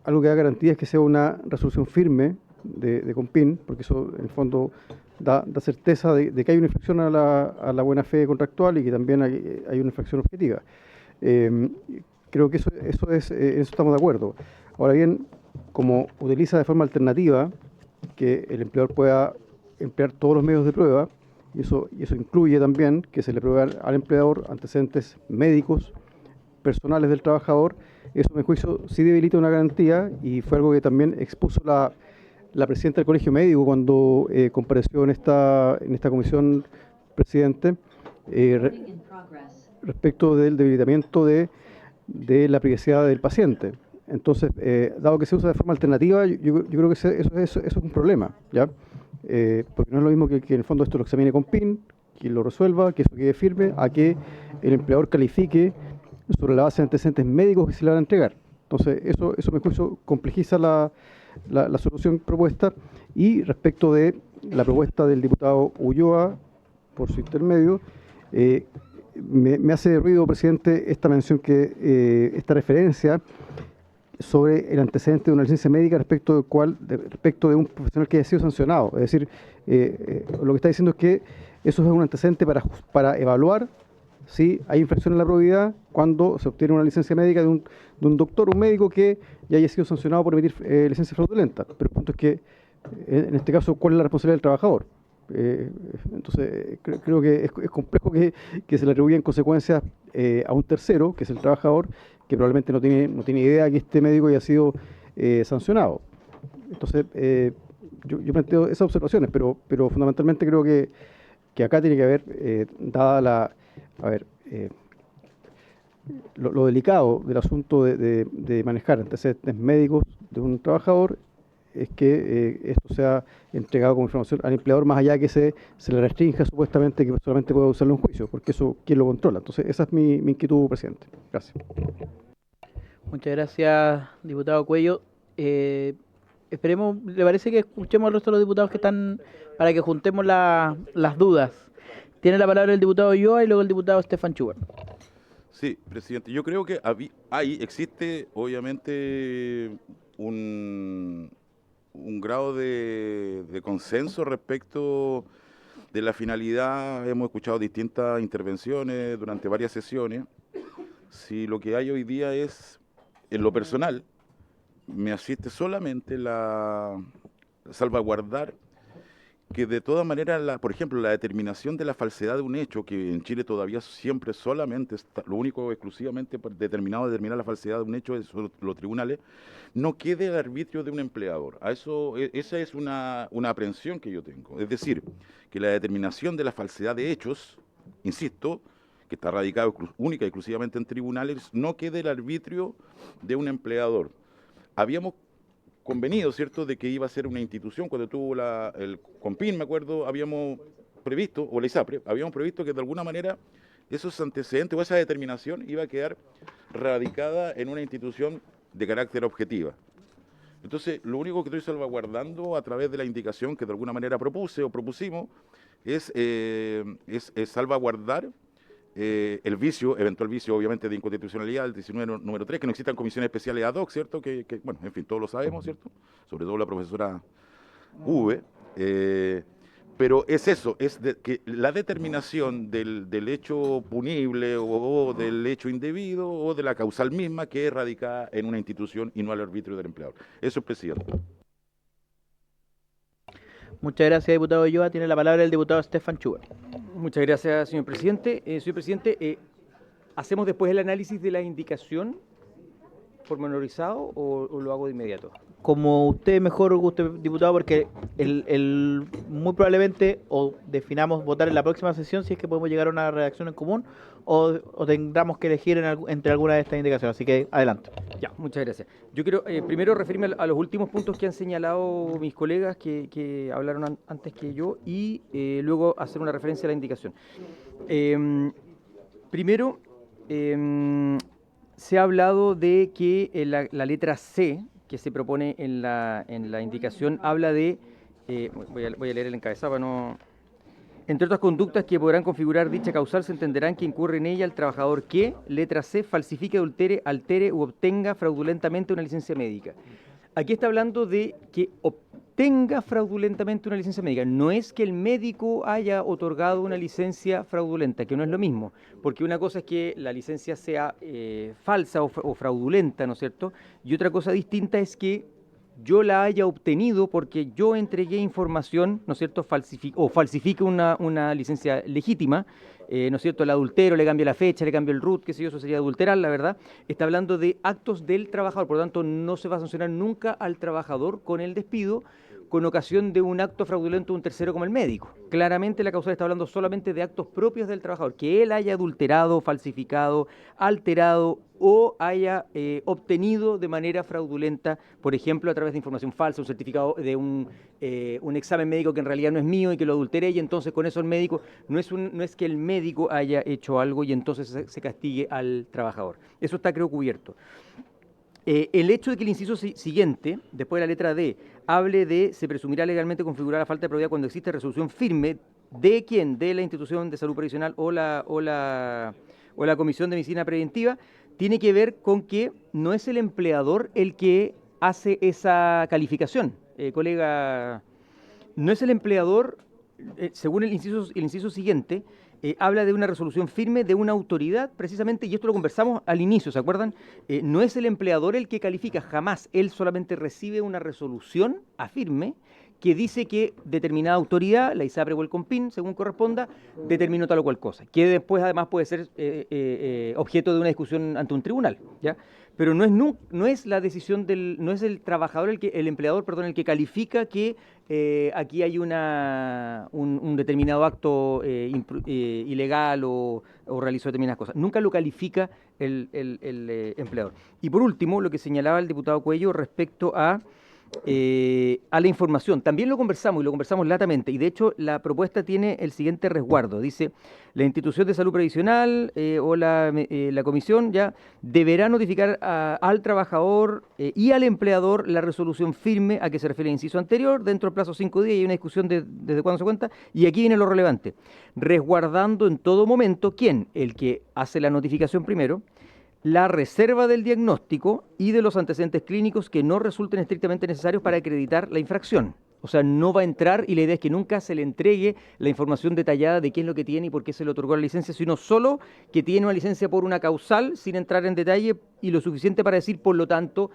algo que da garantía es que sea una resolución firme de COMPIN, porque eso en el fondo da certeza de que hay una infracción a la buena fe contractual y que también hay una infracción objetiva. Creo que en eso estamos de acuerdo. Ahora bien, como utiliza de forma alternativa que el empleador pueda emplear todos los medios de prueba, y eso incluye también que se le prueben al empleador antecedentes médicos, personales del trabajador, eso, a mi juicio, sí debilita una garantía y fue algo que también expuso la presidenta del Colegio Médico cuando compareció en esta comisión, presidente, respecto del debilitamiento de la privacidad del paciente. Entonces, dado que se usa de forma alternativa, yo creo que eso es un problema, ¿ya? Porque no es lo mismo que en el fondo esto lo examine COMPIN, que lo resuelva, que eso quede firme, a que el empleador califique sobre la base de antecedentes médicos que se le van a entregar. Entonces, eso me juicio complejiza la solución propuesta. Y respecto de la propuesta del diputado Ulloa, por su intermedio, me hace ruido, presidente, esta mención esta referencia sobre el antecedente de una licencia médica respecto de un profesional que haya sido sancionado. Es decir, lo que está diciendo es que eso es un antecedente para evaluar si hay infracción en la probidad cuando se obtiene una licencia médica de un doctor, un médico que ya haya sido sancionado por emitir licencia fraudulenta. Pero el punto es que, en este caso, ¿cuál es la responsabilidad del trabajador? Entonces, creo que es complejo que se le atribuyan consecuencias a un tercero, que es el trabajador, que probablemente no tiene idea que este médico haya sido sancionado. Entonces, yo planteo esas observaciones, pero fundamentalmente creo que acá tiene que haber, dada lo delicado del asunto de manejar antecedentes médicos de un trabajador, es que esto sea entregado como información al empleador, más allá de que se le restrinja supuestamente que solamente pueda usarlo en juicio, porque eso, ¿quién lo controla? Entonces, esa es mi inquietud, presidente. Gracias. Muchas gracias, diputado Cuello. Esperemos, ¿le parece que escuchemos al resto de los diputados que están, para que juntemos las dudas? Tiene la palabra el diputado Ulloa y luego el diputado Stefan Schubert. Sí, presidente, yo creo que existe obviamente un grado de consenso respecto de la finalidad. Hemos escuchado distintas intervenciones durante varias sesiones. Si lo que hay hoy día es, en lo personal, me asiste solamente la salvaguardar que de todas maneras, por ejemplo, la determinación de la falsedad de un hecho, que en Chile todavía siempre solamente está, lo único exclusivamente determinado de determinar la falsedad de un hecho es los tribunales, no quede al arbitrio de un empleador. Esa es una aprehensión que yo tengo. Es decir, que la determinación de la falsedad de hechos, insisto, que está radicado única y exclusivamente en tribunales, no quede al arbitrio de un empleador. Habíamos convenido, ¿cierto?, de que iba a ser una institución. Cuando tuvo el COMPIN, me acuerdo, habíamos previsto, o la ISAPRE, habíamos previsto que de alguna manera esos antecedentes o esa determinación iba a quedar radicada en una institución de carácter objetiva. Entonces, lo único que estoy salvaguardando a través de la indicación que de alguna manera propuse o propusimos es salvaguardar el vicio, eventual vicio obviamente de inconstitucionalidad, el 19 número 3, que no existan comisiones especiales ad hoc, ¿cierto? Bueno, en fin, todos lo sabemos, ¿cierto? Sobre todo la profesora V. Pero es eso, que la determinación del hecho punible o del hecho indebido o de la causal misma que es radicada en una institución y no al arbitrio del empleador. Eso es, presidente. Muchas gracias, diputado Ulloa. Tiene la palabra el diputado Stefan Schubert. Muchas gracias, señor presidente. Señor presidente, ¿hacemos después el análisis de la indicación pormenorizado o lo hago de inmediato? Como usted mejor guste, diputado, porque muy probablemente o definamos votar en la próxima sesión si es que podemos llegar a una redacción en común o tengamos que elegir entre alguna de estas indicaciones. Así que adelante. Ya, muchas gracias. Yo quiero primero referirme a los últimos puntos que han señalado mis colegas que hablaron antes que yo y luego hacer una referencia a la indicación. Primero, se ha hablado de que la letra C que se propone en la indicación habla de, voy a leer el encabezado para no... Entre otras conductas que podrán configurar dicha causal, se entenderán que incurre en ella el trabajador que, letra C, falsifique, adultere, altere u obtenga fraudulentamente una licencia médica. Aquí está hablando de que obtenga fraudulentamente una licencia médica. No es que el médico haya otorgado una licencia fraudulenta, que no es lo mismo, porque una cosa es que la licencia sea falsa o fraudulenta, ¿no es cierto? Y otra cosa distinta es que yo la haya obtenido porque yo entregué información, ¿no es cierto?, falsifique una licencia legítima, ¿no es cierto?, el adultero, le cambio la fecha, le cambio el RUT, qué sé yo, eso sería adulterar, la verdad. Está hablando de actos del trabajador, por lo tanto no se va a sancionar nunca al trabajador con el despido con ocasión de un acto fraudulento de un tercero como el médico. Claramente la causal está hablando solamente de actos propios del trabajador, que él haya adulterado, falsificado, alterado o haya obtenido de manera fraudulenta, por ejemplo, a través de información falsa, un certificado de un examen médico que en realidad no es mío y que lo adulteré, y entonces con eso el médico, no es que el médico haya hecho algo y entonces se castigue al trabajador. Eso está, creo, cubierto. El hecho de que el inciso siguiente, después de la letra D, hable de se presumirá legalmente configurar la falta de probidad cuando existe resolución firme de quién, de la institución de salud previsional o la comisión de medicina preventiva, tiene que ver con que no es el empleador el que hace esa calificación, colega, no es el empleador, según el inciso siguiente, habla de una resolución firme de una autoridad, precisamente, y esto lo conversamos al inicio, ¿se acuerdan? No es el empleador el que califica, jamás, él solamente recibe una resolución a firme que dice que determinada autoridad, la ISAPRE o el COMPIN, según corresponda, determinó tal o cual cosa, que después además puede ser objeto de una discusión ante un tribunal, ¿ya? Pero no es la decisión no es el trabajador, el empleador, perdón, el que califica que aquí hay un determinado acto ilegal o realizó determinadas cosas. Nunca lo califica el empleador. Y por último, lo que señalaba el diputado Cuello respecto a la información. También lo conversamos y lo conversamos latamente, y de hecho la propuesta tiene el siguiente resguardo. Dice, la institución de salud previsional o la comisión ya deberá notificar al trabajador y al empleador la resolución firme a que se refiere el inciso anterior dentro del plazo de 5 días, y hay una discusión desde cuándo se cuenta, y aquí viene lo relevante, resguardando en todo momento, ¿quién? El que hace la notificación primero, la reserva del diagnóstico y de los antecedentes clínicos que no resulten estrictamente necesarios para acreditar la infracción. O sea, no va a entrar, y la idea es que nunca se le entregue la información detallada de qué es lo que tiene y por qué se le otorgó la licencia, sino solo que tiene una licencia por una causal, sin entrar en detalle, y lo suficiente para decir, por lo tanto,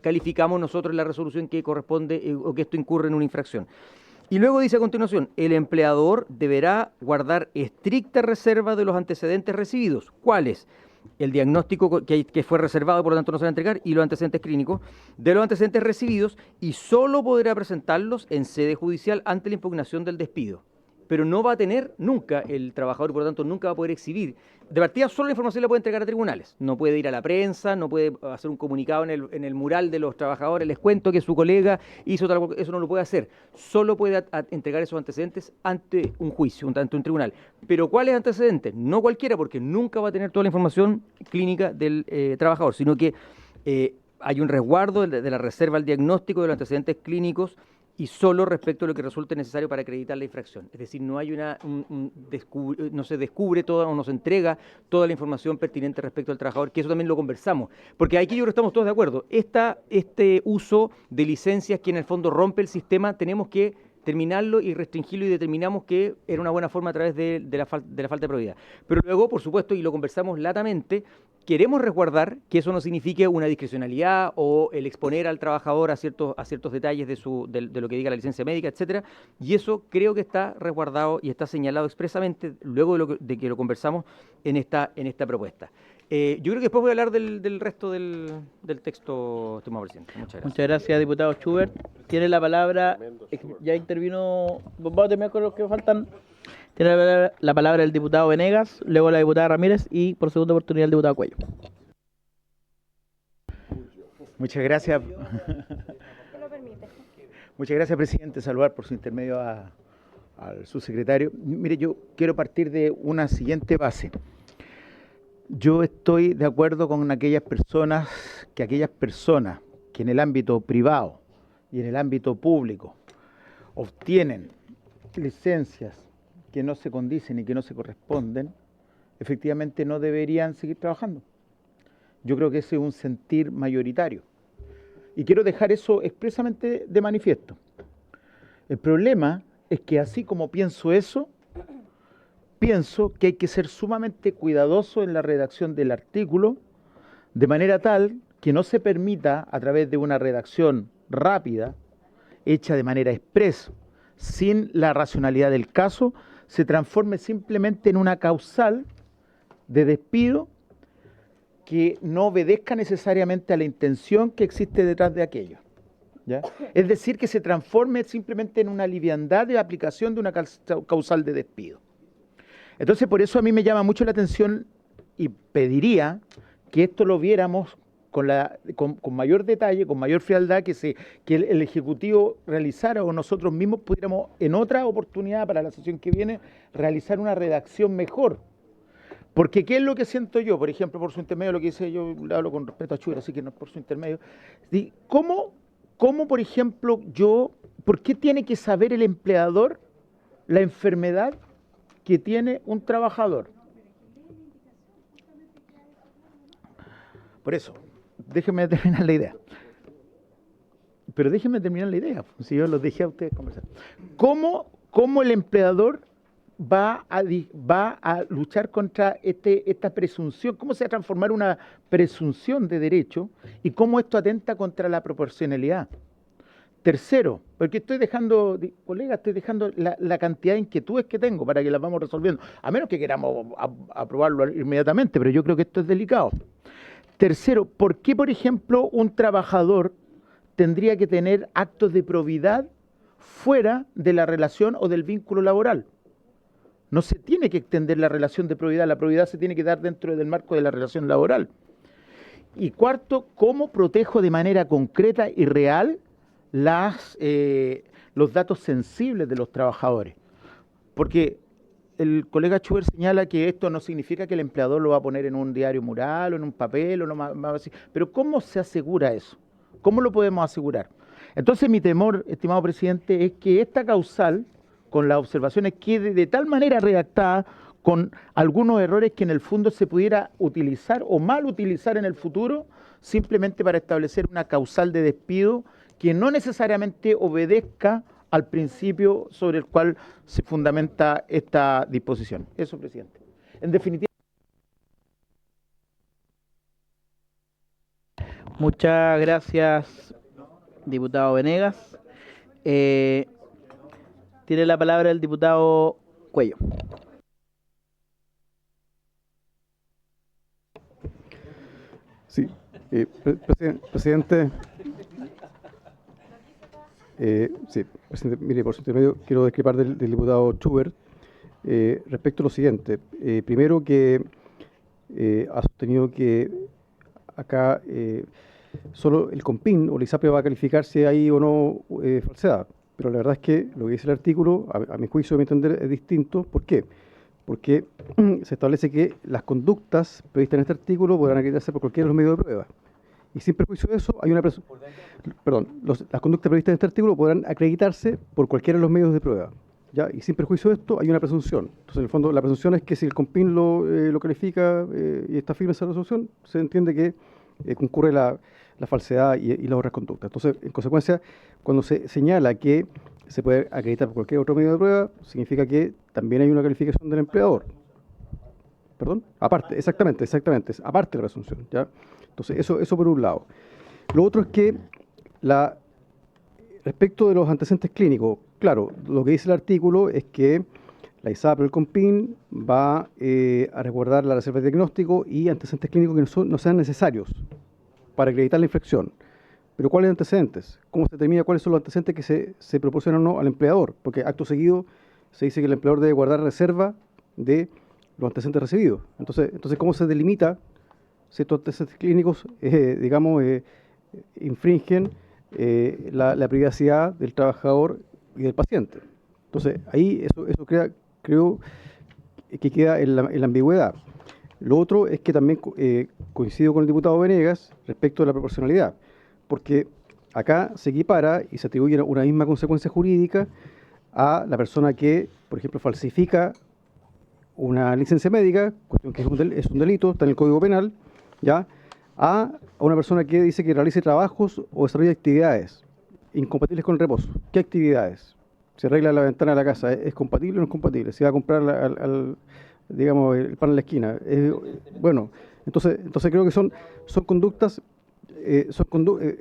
calificamos nosotros la resolución que corresponde o que esto incurre en una infracción. Y luego dice a continuación, el empleador deberá guardar estricta reserva de los antecedentes recibidos. ¿Cuáles? El diagnóstico que fue reservado y por lo tanto no se va a entregar, y los antecedentes clínicos de los antecedentes recibidos, y solo podrá presentarlos en sede judicial ante la impugnación del despido. Pero no va a tener nunca el trabajador y por lo tanto nunca va a poder exhibir. De partida solo la información la puede entregar a tribunales. No puede ir a la prensa, no puede hacer un comunicado en el mural de los trabajadores, les cuento que su colega hizo tal cosa, eso no lo puede hacer. Solo puede entregar esos antecedentes ante un juicio, ante un tribunal. Pero ¿cuáles antecedentes? No cualquiera, porque nunca va a tener toda la información clínica del trabajador, sino que hay un resguardo de la reserva al diagnóstico de los antecedentes clínicos y solo respecto a lo que resulte necesario para acreditar la infracción. Es decir, no hay no se descubre toda o no se entrega toda la información pertinente respecto al trabajador, que eso también lo conversamos, porque aquí yo creo que estamos todos de acuerdo. Este uso de licencias que en el fondo rompe el sistema, tenemos que terminarlo y restringirlo, y determinamos que era una buena forma a través de la falta de probidad. Pero luego, por supuesto, y lo conversamos latamente, queremos resguardar que eso no signifique una discrecionalidad o el exponer al trabajador a ciertos detalles de lo que diga la licencia médica, etcétera, y eso creo que está resguardado y está señalado expresamente luego de que lo conversamos en esta propuesta. Yo creo que después voy a hablar del resto del texto, estimado presidente. Muchas gracias. Muchas gracias, diputado Schubert. Tiene la palabra, ya intervino, vamos a terminar con los que faltan. Tiene la palabra el diputado Venegas, luego la diputada Ramírez y por segunda oportunidad el diputado Cuello. Muchas gracias. Muchas gracias, presidente. Saludar por su intermedio al subsecretario. Mire, yo quiero partir de una siguiente base. Yo estoy de acuerdo con aquellas personas que en el ámbito privado y en el ámbito público obtienen licencias que no se condicen y que no se corresponden, efectivamente no deberían seguir trabajando. Yo creo que ese es un sentir mayoritario. Y quiero dejar eso expresamente de manifiesto. El problema es que así como pienso eso, pienso que hay que ser sumamente cuidadoso en la redacción del artículo, de manera tal que no se permita, a través de una redacción rápida, hecha de manera expresa, sin la racionalidad del caso, se transforme simplemente en una causal de despido que no obedezca necesariamente a la intención que existe detrás de aquello, ¿ya? Es decir, que se transforme simplemente en una liviandad de aplicación de una causal de despido. Entonces, por eso a mí me llama mucho la atención y pediría que esto lo viéramos con mayor detalle, con mayor frialdad, que el Ejecutivo realizara o nosotros mismos pudiéramos en otra oportunidad para la sesión que viene realizar una redacción mejor. Porque ¿qué es lo que siento yo? Por ejemplo, por su intermedio, lo que dice yo, le hablo con respeto a Chura, así que no es por su intermedio. ¿Cómo, por ejemplo, por qué tiene que saber el empleador la enfermedad que tiene un trabajador? Por eso, déjenme terminar la idea. Pero déjenme terminar la idea, si yo los dejé a ustedes conversar. ¿Cómo el empleador va a luchar contra esta presunción? ¿Cómo se va a transformar una presunción de derecho? ¿Y cómo esto atenta contra la proporcionalidad? Tercero, porque estoy dejando la cantidad de inquietudes que tengo para que las vamos resolviendo, a menos que queramos aprobarlo inmediatamente, pero yo creo que esto es delicado. Tercero, ¿por qué, por ejemplo, un trabajador tendría que tener actos de probidad fuera de la relación o del vínculo laboral? No se tiene que extender la relación de probidad, la probidad se tiene que dar dentro del marco de la relación laboral. Y cuarto, ¿cómo protejo de manera concreta y real los datos sensibles de los trabajadores? Porque el colega Schubert señala que esto no significa que el empleador lo va a poner en un diario mural o en un papel o no más así. Pero ¿cómo se asegura eso? ¿Cómo lo podemos asegurar? Entonces mi temor, estimado presidente, es que esta causal, con las observaciones, quede de tal manera redactada con algunos errores que en el fondo se pudiera utilizar o mal utilizar en el futuro simplemente para establecer una causal de despido que no necesariamente obedezca al principio sobre el cual se fundamenta esta disposición. Eso, presidente. En definitiva. Muchas gracias, diputado Venegas. Tiene la palabra el diputado Cuello. Sí, presidente. Sí, presidente, mire, por su intermedio quiero discrepar del diputado Schubert respecto a lo siguiente. Primero que ha sostenido que acá solo el COMPIN o la ISAPRE va a calificar si hay o no falsedad. Pero la verdad es que lo que dice el artículo, a mi juicio, a mi entender, es distinto. ¿Por qué? Porque se establece que las conductas previstas en este artículo podrán acreditarse por cualquiera de los medios de prueba. Y sin perjuicio de eso, hay una las conductas previstas en este artículo podrán acreditarse por cualquiera de los medios de prueba, ¿ya? Y sin perjuicio de esto, hay una presunción. Entonces, en el fondo, la presunción es que si el COMPIN lo califica y está firme esa resolución, se entiende que concurre la falsedad y las otras conductas. Entonces, en consecuencia, cuando se señala que se puede acreditar por cualquier otro medio de prueba, significa que también hay una calificación del empleador. ¿Perdón? Aparte, exactamente, es aparte de la presunción, ¿ya? Entonces, eso por un lado. Lo otro es que respecto de los antecedentes clínicos, claro, lo que dice el artículo es que la ISAPRE o el COMPIN va a resguardar la reserva de diagnóstico y antecedentes clínicos que no sean necesarios para acreditar la infracción. Pero ¿cuáles antecedentes? ¿Cómo se determina cuáles son los antecedentes que se proporcionan o no al empleador? Porque acto seguido se dice que el empleador debe guardar reserva de los antecedentes recibidos. Entonces ¿cómo se delimita si estos antecedentes clínicos, infringen la privacidad del trabajador y del paciente? Entonces, ahí eso creo que queda en la ambigüedad. Lo otro es que también coincido con el diputado Venegas respecto de la proporcionalidad, porque acá se equipara y se atribuye una misma consecuencia jurídica a la persona que, por ejemplo, falsifica una licencia médica, cuestión que es un delito, está en el Código Penal, ¿ya? A una persona que dice que realice trabajos o desarrolla actividades incompatibles con el reposo. ¿Qué actividades? Se arregla la ventana de la casa, ¿es compatible o no es compatible? Se va a comprar digamos, el pan en la esquina. Bueno, entonces creo que son conductas,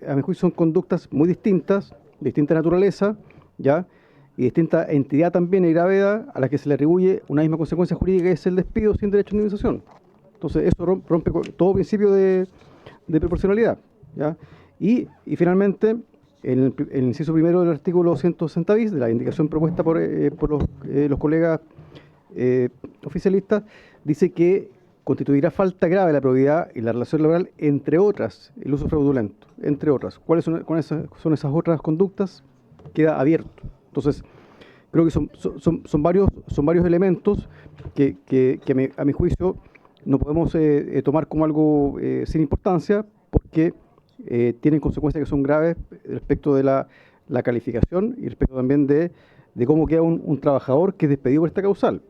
a mi juicio son conductas muy distintas, de distinta naturaleza, ¿ya? Y distinta entidad también y gravedad a la que se le atribuye una misma consecuencia jurídica, que es el despido sin derecho a indemnización. Entonces eso rompe con todo principio de proporcionalidad, ¿ya? Y finalmente, en el inciso primero del artículo 160 bis, de la indicación propuesta por los colegas oficialistas, dice que constituirá falta grave la probidad y la relación laboral, entre otras, el uso fraudulento, entre otras. ¿Cuáles son esas otras conductas? Queda abierto. Entonces, creo que son varios elementos que a mi juicio no podemos tomar como algo sin importancia, porque tienen consecuencias que son graves respecto de la calificación y respecto también de cómo queda un trabajador que es despedido por esta causal,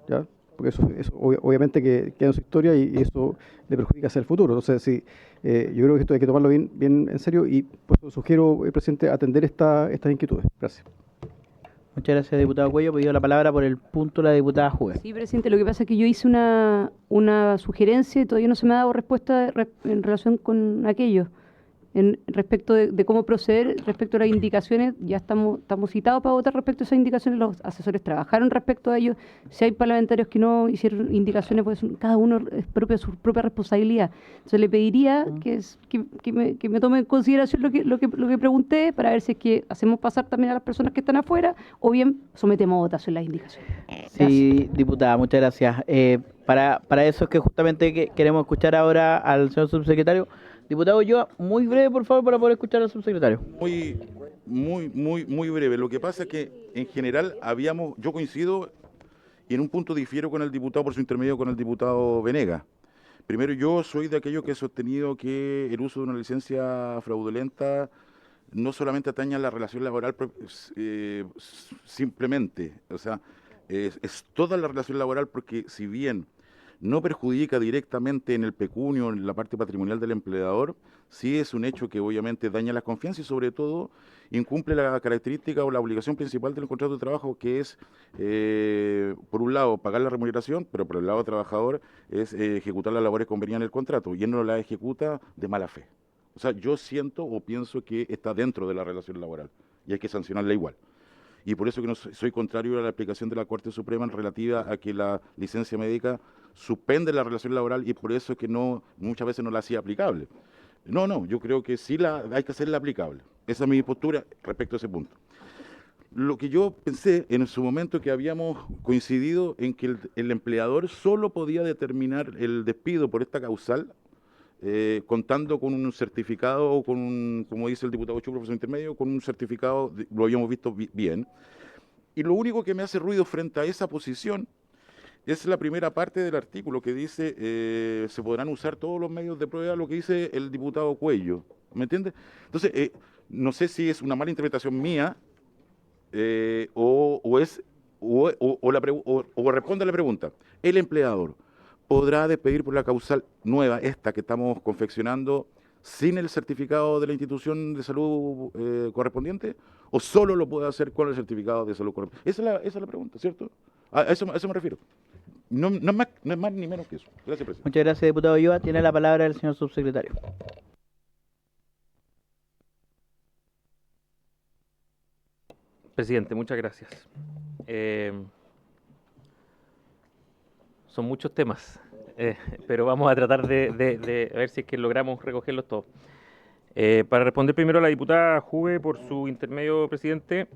¿ya? Porque eso obviamente que queda en su historia y eso le perjudica hacia el futuro. Entonces, sí, yo creo que esto hay que tomarlo bien en serio y por eso sugiero, presidente, atender estas inquietudes. Gracias. Muchas gracias, diputado Cuello. Pedido la palabra por el punto la diputada Juez. Sí, presidente, lo que pasa es que yo hice una sugerencia y todavía no se me ha dado respuesta en relación con aquello. Respecto de cómo proceder, respecto a las indicaciones, ya estamos citados para votar respecto a esas indicaciones, los asesores trabajaron respecto a ello. Si hay parlamentarios que no hicieron indicaciones, pues cada uno es su propia responsabilidad. Entonces le pediría que me tome en consideración lo que pregunté, para ver si es que hacemos pasar también a las personas que están afuera, o bien sometemos a votación las indicaciones. Sí, diputada, muchas gracias. Para eso es que justamente queremos escuchar ahora al señor subsecretario. Diputado Ulloa, muy breve, por favor, para poder escuchar al subsecretario. Muy breve. Lo que pasa es que, en general, yo coincido y en un punto difiero con el diputado, por su intermedio, con el diputado Venegas. Primero, yo soy de aquellos que he sostenido que el uso de una licencia fraudulenta no solamente atañe a la relación laboral simplemente, o sea, es toda la relación laboral, porque si bien no perjudica directamente en el pecunio, en la parte patrimonial del empleador, sí es un hecho que obviamente daña la confianza y sobre todo incumple la característica o la obligación principal del contrato de trabajo, que es, por un lado, pagar la remuneración, pero por el lado del trabajador es ejecutar las labores convenidas en el contrato, y él no la ejecuta de mala fe. O sea, yo siento o pienso que está dentro de la relación laboral y hay que sancionarla igual. Y por eso que no soy contrario a la aplicación de la Corte Suprema relativa a que la licencia médica suspende la relación laboral, y por eso es que muchas veces no la hacía aplicable. No, yo creo que sí hay que hacerla aplicable. Esa es mi postura respecto a ese punto. Lo que yo pensé en su momento, que habíamos coincidido en que el empleador solo podía determinar el despido por esta causal contando con un certificado o como dice el diputado Chu, profesor intermedio, con un certificado, lo habíamos visto bien. Y lo único que me hace ruido frente a esa posición es la primera parte del artículo que dice se podrán usar todos los medios de prueba, lo que dice el diputado Cuello, ¿me entiendes? Entonces, no sé si es una mala interpretación mía o responde a la pregunta. El empleador podrá despedir por la causal nueva, esta que estamos confeccionando, sin el certificado de la institución de salud correspondiente, o solo lo puede hacer con el certificado de salud correspondiente. Esa es la pregunta, ¿cierto? A eso me refiero. No es más ni menos que eso. Gracias, presidente. Muchas gracias, diputado Ulloa. Tiene la palabra el señor subsecretario. Presidente, muchas gracias. Son muchos temas, pero vamos a tratar de ver si es que logramos recogerlos todos. Para responder primero a la diputada Juve por su intermedio, presidente,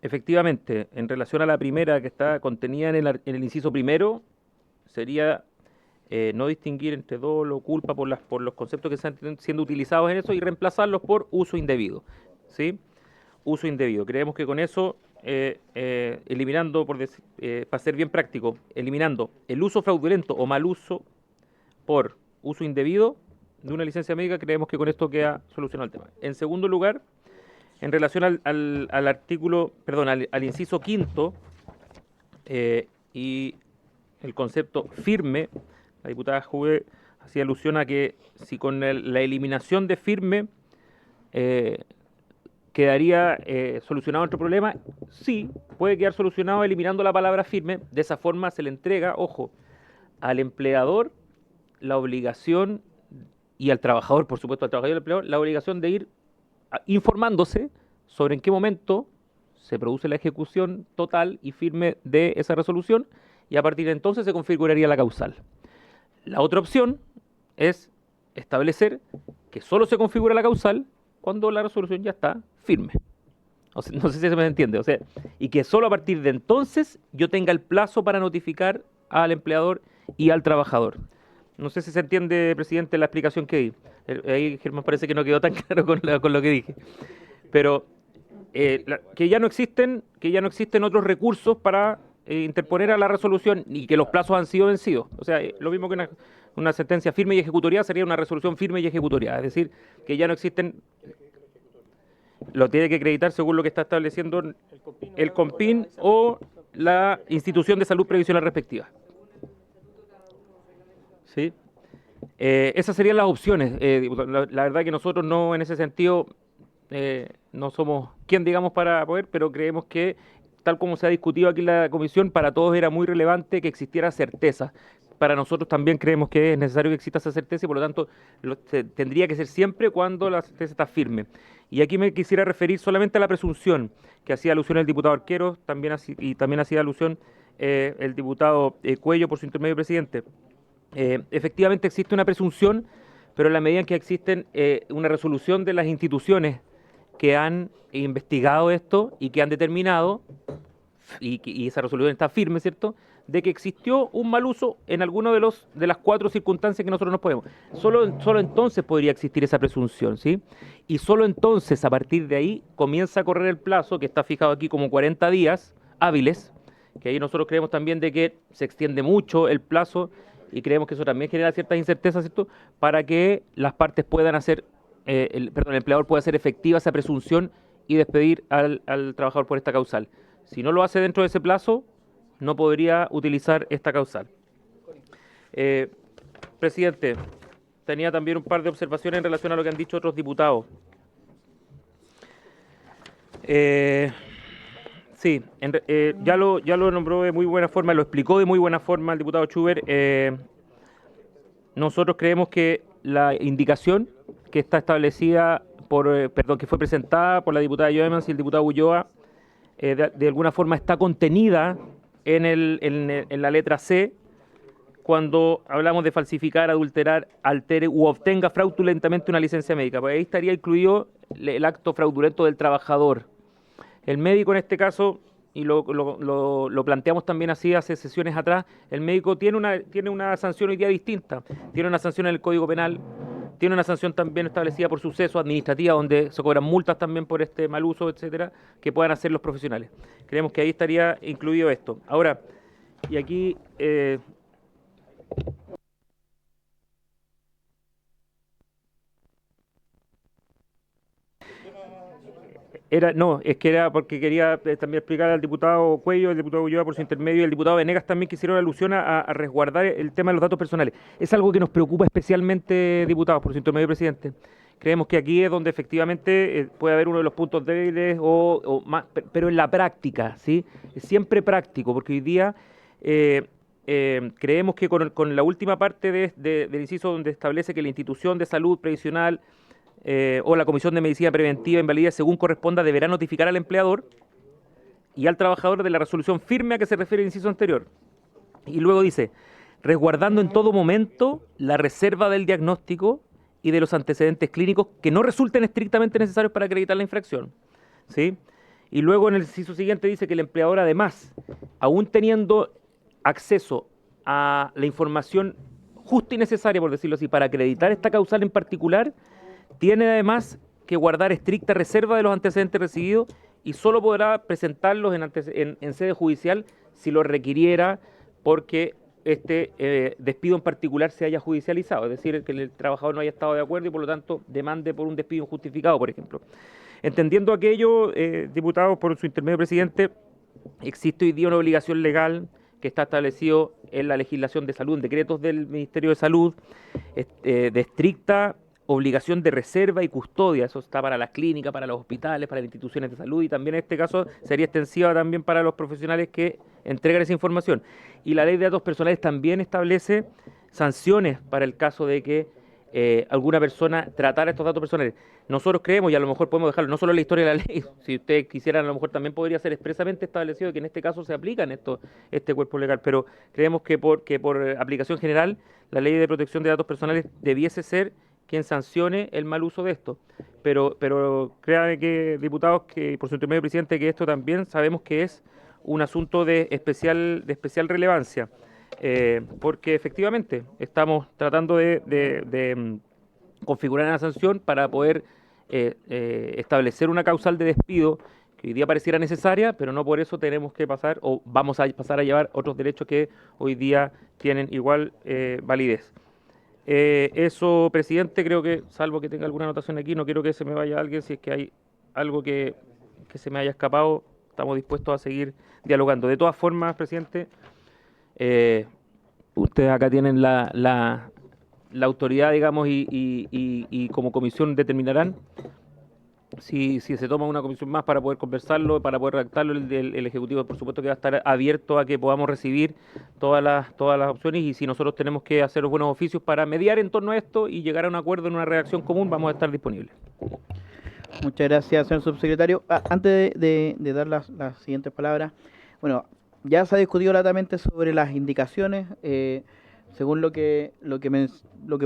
efectivamente, en relación a la primera que está contenida en el inciso primero, sería no distinguir entre dolo, culpa por los conceptos que están siendo utilizados en eso y reemplazarlos por uso indebido, ¿sí? Uso indebido. Creemos que con eso, eliminando, para ser bien práctico, eliminando el uso fraudulento o mal uso por uso indebido de una licencia médica, creemos que con esto queda solucionado el tema. En segundo lugar, en relación al artículo, perdón, al inciso quinto y el concepto firme, la diputada Juve hacía alusión a que si con la eliminación de firme quedaría solucionado nuestro problema, sí, puede quedar solucionado eliminando la palabra firme. De esa forma se le entrega, ojo, al empleador la obligación, y al trabajador, por supuesto, al trabajador y al empleador, la obligación de ir informándose sobre en qué momento se produce la ejecución total y firme de esa resolución, y a partir de entonces se configuraría la causal. La otra opción es establecer que solo se configura la causal cuando la resolución ya está firme. O sea, no sé si se me entiende. O sea, y que solo a partir de entonces yo tenga el plazo para notificar al empleador y al trabajador. No sé si se entiende, presidente, la explicación que di. Ahí, Germán, parece que no quedó tan claro con lo que dije. Pero que ya no existen otros recursos para interponer a la resolución y que los plazos han sido vencidos. O sea, lo mismo que una sentencia firme y ejecutoriada sería una resolución firme y ejecutoriada. Es decir, que ya no existen. Lo tiene que acreditar según lo que está estableciendo el COMPIN o la institución de salud previsional respectiva. ¿Sí? Esas serían las opciones. La verdad que nosotros no, en ese sentido, no somos quien, digamos, para poder, pero creemos que, tal como se ha discutido aquí en la comisión, para todos era muy relevante que existiera certeza. Para nosotros también creemos que es necesario que exista esa certeza y por lo tanto tendría que ser siempre cuando la certeza está firme. Y aquí me quisiera referir solamente a la presunción que hacía alusión el diputado Arquero y también hacía alusión el diputado Cuello por su intermedio, presidente. Efectivamente existe una presunción, pero en la medida en que existen una resolución de las instituciones que han investigado esto y que han determinado, y esa resolución está firme, ¿cierto?, de que existió un mal uso en alguna de las 4 circunstancias que nosotros nos ponemos. Solo entonces podría existir esa presunción, ¿sí? Y solo entonces, a partir de ahí, comienza a correr el plazo, que está fijado aquí como 40 días hábiles, que ahí nosotros creemos también de que se extiende mucho el plazo y creemos que eso también genera ciertas incertezas, ¿cierto?, para que las partes puedan hacer, el empleador pueda hacer efectiva esa presunción y despedir al trabajador por esta causal. Si no lo hace dentro de ese plazo, no podría utilizar esta causal. Presidente, tenía también un par de observaciones en relación a lo que han dicho otros diputados. Sí, ya lo nombró de muy buena forma, lo explicó de muy buena forma el diputado Schubert. Nosotros creemos que la indicación que está establecida que fue presentada por la diputada Joemans y el diputado Ulloa, de alguna forma está contenida en la letra C, cuando hablamos de falsificar, adulterar, altere u obtenga fraudulentamente una licencia médica. Pues ahí estaría incluido el acto fraudulento del trabajador. El médico en este caso, y lo planteamos también así hace sesiones atrás, el médico tiene una sanción hoy día distinta. Tiene una sanción en el Código Penal, tiene una sanción también establecida por suceso administrativa, donde se cobran multas también por este mal uso, etcétera, que puedan hacer los profesionales. Creemos que ahí estaría incluido esto. Ahora, y aquí era porque quería también explicar al diputado Cuello, al diputado Ulloa por su intermedio y el diputado Venegas también que hicieron alusión a resguardar el tema de los datos personales. Es algo que nos preocupa especialmente, diputados, por su intermedio, presidente. Creemos que aquí es donde efectivamente puede haber uno de los puntos débiles o más, pero en la práctica, ¿sí? Es siempre práctico, porque hoy día creemos que con la última parte del inciso donde establece que la institución de salud previsional o la Comisión de Medicina Preventiva e Invalidez, según corresponda, deberá notificar al empleador y al trabajador de la resolución firme a que se refiere el inciso anterior. Y luego dice, resguardando en todo momento la reserva del diagnóstico y de los antecedentes clínicos que no resulten estrictamente necesarios para acreditar la infracción, ¿sí? Y luego en el inciso siguiente dice que el empleador, además, aún teniendo acceso a la información justa y necesaria, por decirlo así, para acreditar esta causal en particular, tiene además que guardar estricta reserva de los antecedentes recibidos y solo podrá presentarlos en sede judicial si lo requiriera, porque este despido en particular se haya judicializado, es decir, que el trabajador no haya estado de acuerdo y por lo tanto demande por un despido injustificado, por ejemplo. Entendiendo aquello, diputados, por su intermedio presidente, existe hoy día una obligación legal que está establecido en la legislación de salud, en decretos del Ministerio de Salud, de estricta obligación de reserva y custodia. Eso está para las clínicas, para los hospitales, para las instituciones de salud, y también en este caso sería extensiva también para los profesionales que entregan esa información. Y la ley de datos personales también establece sanciones para el caso de que alguna persona tratara estos datos personales. Nosotros creemos, y a lo mejor podemos dejarlo no solo en la historia de la ley, si ustedes quisieran, a lo mejor también podría ser expresamente establecido que en este caso se aplican este cuerpo legal, pero creemos que por aplicación general la ley de protección de datos personales debiese ser quien sancione el mal uso de esto. Pero créanme que, diputados, que por su intermedio presidente, que esto también sabemos que es un asunto de especial relevancia. Porque efectivamente estamos tratando de configurar una sanción para poder establecer una causal de despido que hoy día pareciera necesaria, pero no por eso tenemos que pasar o vamos a pasar a llevar otros derechos que hoy día tienen igual validez. Eso, presidente, creo que, salvo que tenga alguna anotación aquí, no quiero que se me vaya alguien. Si es que hay algo que se me haya escapado, estamos dispuestos a seguir dialogando. De todas formas, presidente, ustedes acá tienen la autoridad, digamos, y como comisión determinarán si se toma una comisión más para poder conversarlo, para poder redactarlo. El Ejecutivo, por supuesto, que va a estar abierto a que podamos recibir todas las opciones, y si nosotros tenemos que hacer los buenos oficios para mediar en torno a esto y llegar a un acuerdo en una redacción común, vamos a estar disponibles. Muchas gracias, señor subsecretario. Antes de dar las siguientes palabras, bueno, ya se ha discutido latamente sobre las indicaciones, según lo que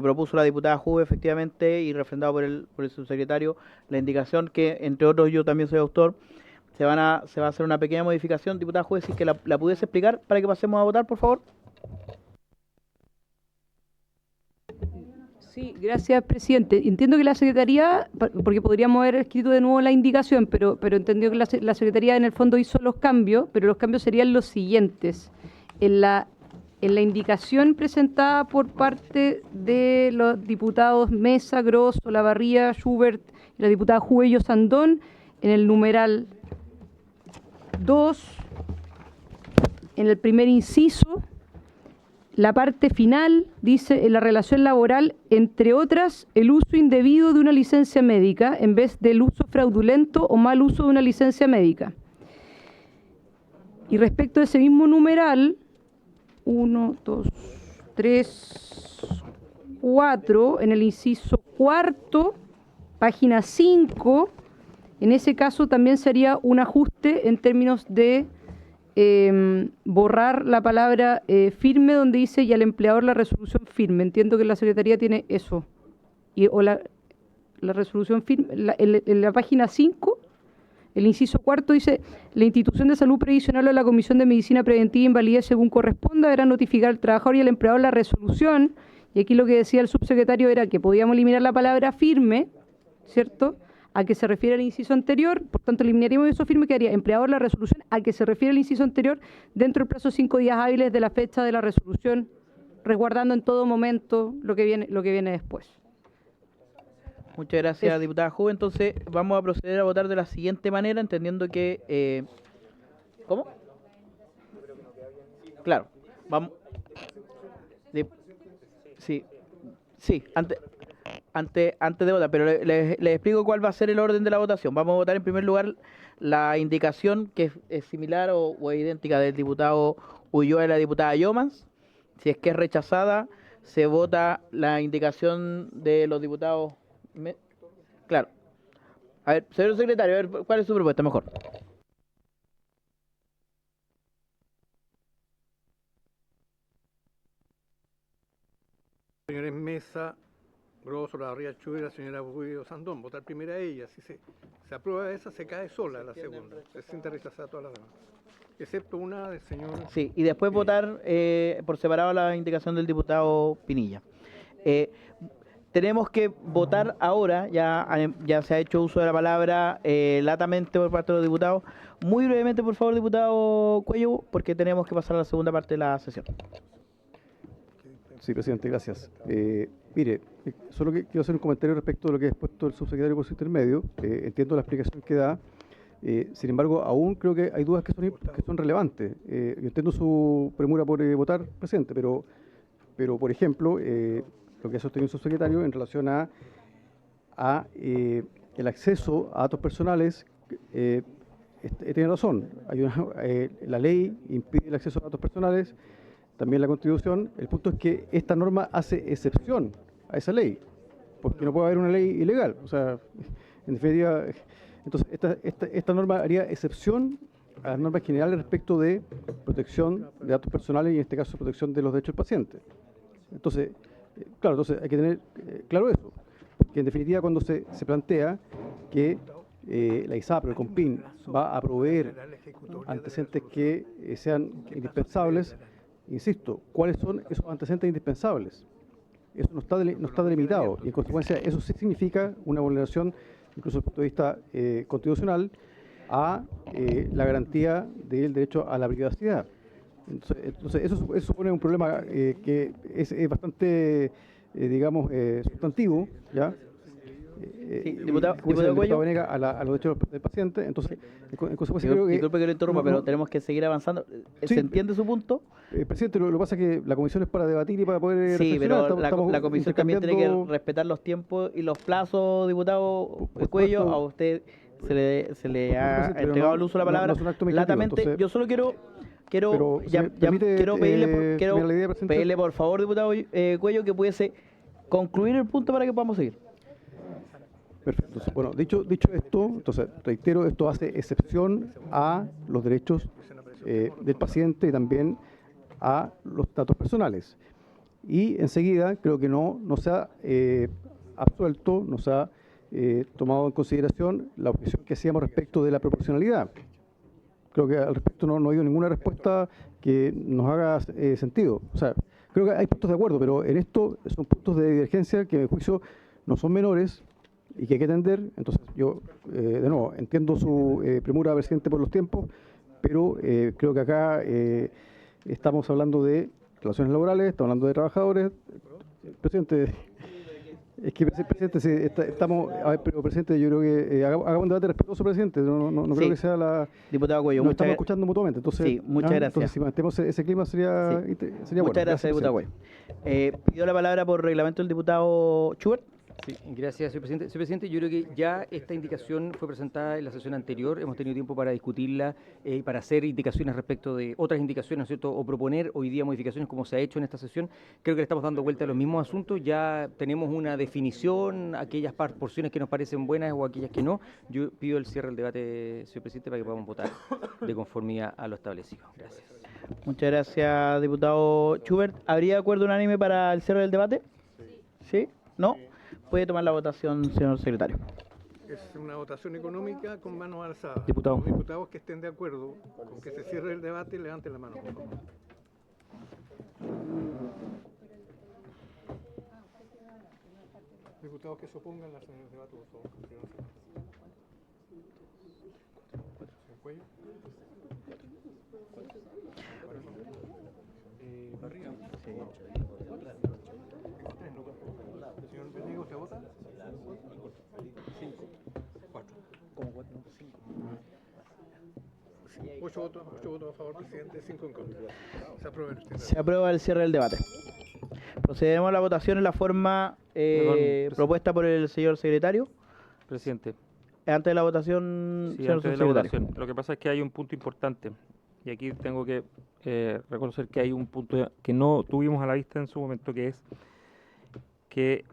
propuso la diputada Juve, efectivamente, y refrendado por el subsecretario, la indicación que, entre otros, yo también soy autor, se va a hacer una pequeña modificación. Diputada Juve, si es que la pudiese explicar para que pasemos a votar, por favor. Sí, gracias, presidente. Entiendo que la Secretaría, porque podríamos haber escrito de nuevo la indicación, pero entendió que la Secretaría en el fondo hizo los cambios, pero los cambios serían los siguientes. En la indicación presentada por parte de los diputados Mesa, Gross, Olavarría, Schubert y la diputada Juvello Sandón, en el numeral 2, en el primer inciso, la parte final dice: en la relación laboral, entre otras, el uso indebido de una licencia médica en vez del uso fraudulento o mal uso de una licencia médica. Y respecto a ese mismo numeral, 1, 2, 3, 4, en el inciso cuarto, página 5, en ese caso también sería un ajuste en términos de borrar la palabra firme, donde dice y al empleador la resolución firme. Entiendo que la Secretaría tiene eso. O la resolución firme, en la página 5, el inciso cuarto dice: la institución de salud previsional o la Comisión de Medicina Preventiva e Invalidez, según corresponda, deberán notificar al trabajador y al empleador la resolución. Y aquí lo que decía el subsecretario era que podíamos eliminar la palabra firme, ¿cierto?, a que se refiere al inciso anterior. Por tanto, eliminaríamos eso firme, quedaría empleador la resolución a que se refiere al inciso anterior dentro del plazo de 5 días hábiles de la fecha de la resolución, resguardando en todo momento lo que viene después. Muchas gracias, diputada Juve. Entonces, vamos a proceder a votar de la siguiente manera, entendiendo que... ¿Cómo? Claro, vamos... Sí, antes de votar, pero les explico cuál va a ser el orden de la votación. Vamos a votar en primer lugar la indicación que es similar o es idéntica del diputado Ulloa y la diputada Yomans. Si es que es rechazada, se vota la indicación de los diputados. Claro. A ver, señor secretario, a ver, ¿cuál es su propuesta mejor? Señores Mesa, Grosso, la Riachuela y la señora Bullo Sandón, votar primero a ella. Si se aprueba esa, se cae sola la segunda. Se siente rechazada todas las demás. Excepto una del señor... Sí, y después votar por separado la indicación del diputado Pinilla. Tenemos que votar ahora, ya se ha hecho uso de la palabra latamente por parte de los diputados. Muy brevemente, por favor, diputado Cuello, porque tenemos que pasar a la segunda parte de la sesión. Sí, presidente, gracias. Mire, solo quiero hacer un comentario respecto de lo que ha expuesto el subsecretario por su intermedio. Entiendo la explicación que da. Sin embargo, aún creo que hay dudas que son relevantes. Yo entiendo su premura por votar, presidente, pero por ejemplo, lo que ha sostenido el subsecretario en relación a el acceso a datos personales, tiene razón. La ley impide el acceso a datos personales, también la Constitución. El punto es que esta norma hace excepción a esa ley, porque no puede haber una ley ilegal. O sea, en definitiva, entonces esta norma haría excepción a las normas generales respecto de protección de datos personales y en este caso protección de los derechos del paciente. Entonces, claro, hay que tener claro eso, porque en definitiva cuando se plantea que la ISAPRE, el COMPIN, va a proveer antecedentes que sean indispensables, insisto, ¿cuáles son esos antecedentes indispensables? Eso no está delimitado y en consecuencia eso sí significa una vulneración, incluso desde el punto de vista constitucional, a la garantía del derecho a la privacidad. Entonces eso supone un problema que es bastante, digamos, sustantivo, ¿ya? Diputado Cuello, a los derechos del paciente. Entonces, en consecuencia creo que... Disculpe que lo interrumpa, pero tenemos que seguir avanzando. Sí, ¿Se entiende su punto? Presidente, lo que pasa es que la comisión es para debatir y para poder Sí, reflexionar. pero la comisión también tiene que respetar los tiempos y los plazos, diputado Cuello. A usted se le ha entregado el uso de la palabra. No es un acto mecánico, Latamente, entonces, yo solo quiero pedirle por favor, diputado Cuello, que pudiese concluir el punto para que podamos seguir. Perfecto. Entonces, bueno, dicho esto, entonces reitero, esto hace excepción a los derechos del paciente y también a los datos personales. Y enseguida creo que no se ha absuelto, no se ha tomado en consideración la objeción que hacíamos respecto de la proporcionalidad. Creo que al respecto no ha habido ninguna respuesta que nos haga sentido. O sea, creo que hay puntos de acuerdo, pero en esto son puntos de divergencia que, en mi juicio, no son menores y que hay que atender. Entonces, yo, de nuevo, entiendo su premura, presidente, por los tiempos, pero creo que acá estamos hablando de relaciones laborales, estamos hablando de trabajadores. Presidente, es que, presidente, sí, estamos... A ver, pero, presidente, yo creo que hagamos un debate respetuoso, presidente. No creo que sea la... Diputado Cuello, nos estamos escuchando mutuamente. Entonces, sí, muchas gracias. Entonces, si mantenemos ese clima sería bueno. Muchas gracias, diputado Cuello. Pidió la palabra por reglamento el diputado Schubert. Sí, gracias, señor presidente. Señor presidente, yo creo que ya esta indicación fue presentada en la sesión anterior, hemos tenido tiempo para discutirla, para hacer indicaciones respecto de otras indicaciones, ¿no es cierto?, o proponer hoy día modificaciones como se ha hecho en esta sesión. Creo que le estamos dando vuelta a los mismos asuntos, ya tenemos una definición, aquellas porciones que nos parecen buenas o aquellas que no. Yo pido el cierre del debate, señor presidente, para que podamos votar de conformidad a lo establecido. Gracias. Muchas gracias, diputado Schubert. ¿Habría acuerdo unánime para el cierre del debate? ¿Sí? ¿No? Puede tomar la votación, señor secretario. Es una votación económica con manos alzadas. Diputado. Los diputados que estén de acuerdo con que se cierre el debate, levanten la mano, por favor. Diputados que se opongan al debate, por favor. Señor Cuello. Barriga. Sí. Señor Venego, ¿usted vota? 5. 4. ¿Cómo 4? 5. 8 votos a favor, presidente, 5 en contra. Se aprueba el cierre. Se aprueba el cierre del debate. Procederemos a la votación en la forma propuesta por el señor secretario. Presidente. Antes de la votación, Sí, señor antes de la subsecretario. votación. Lo que pasa es que hay un punto importante y aquí tengo que reconocer que hay un punto que no tuvimos a la vista en su momento, que es que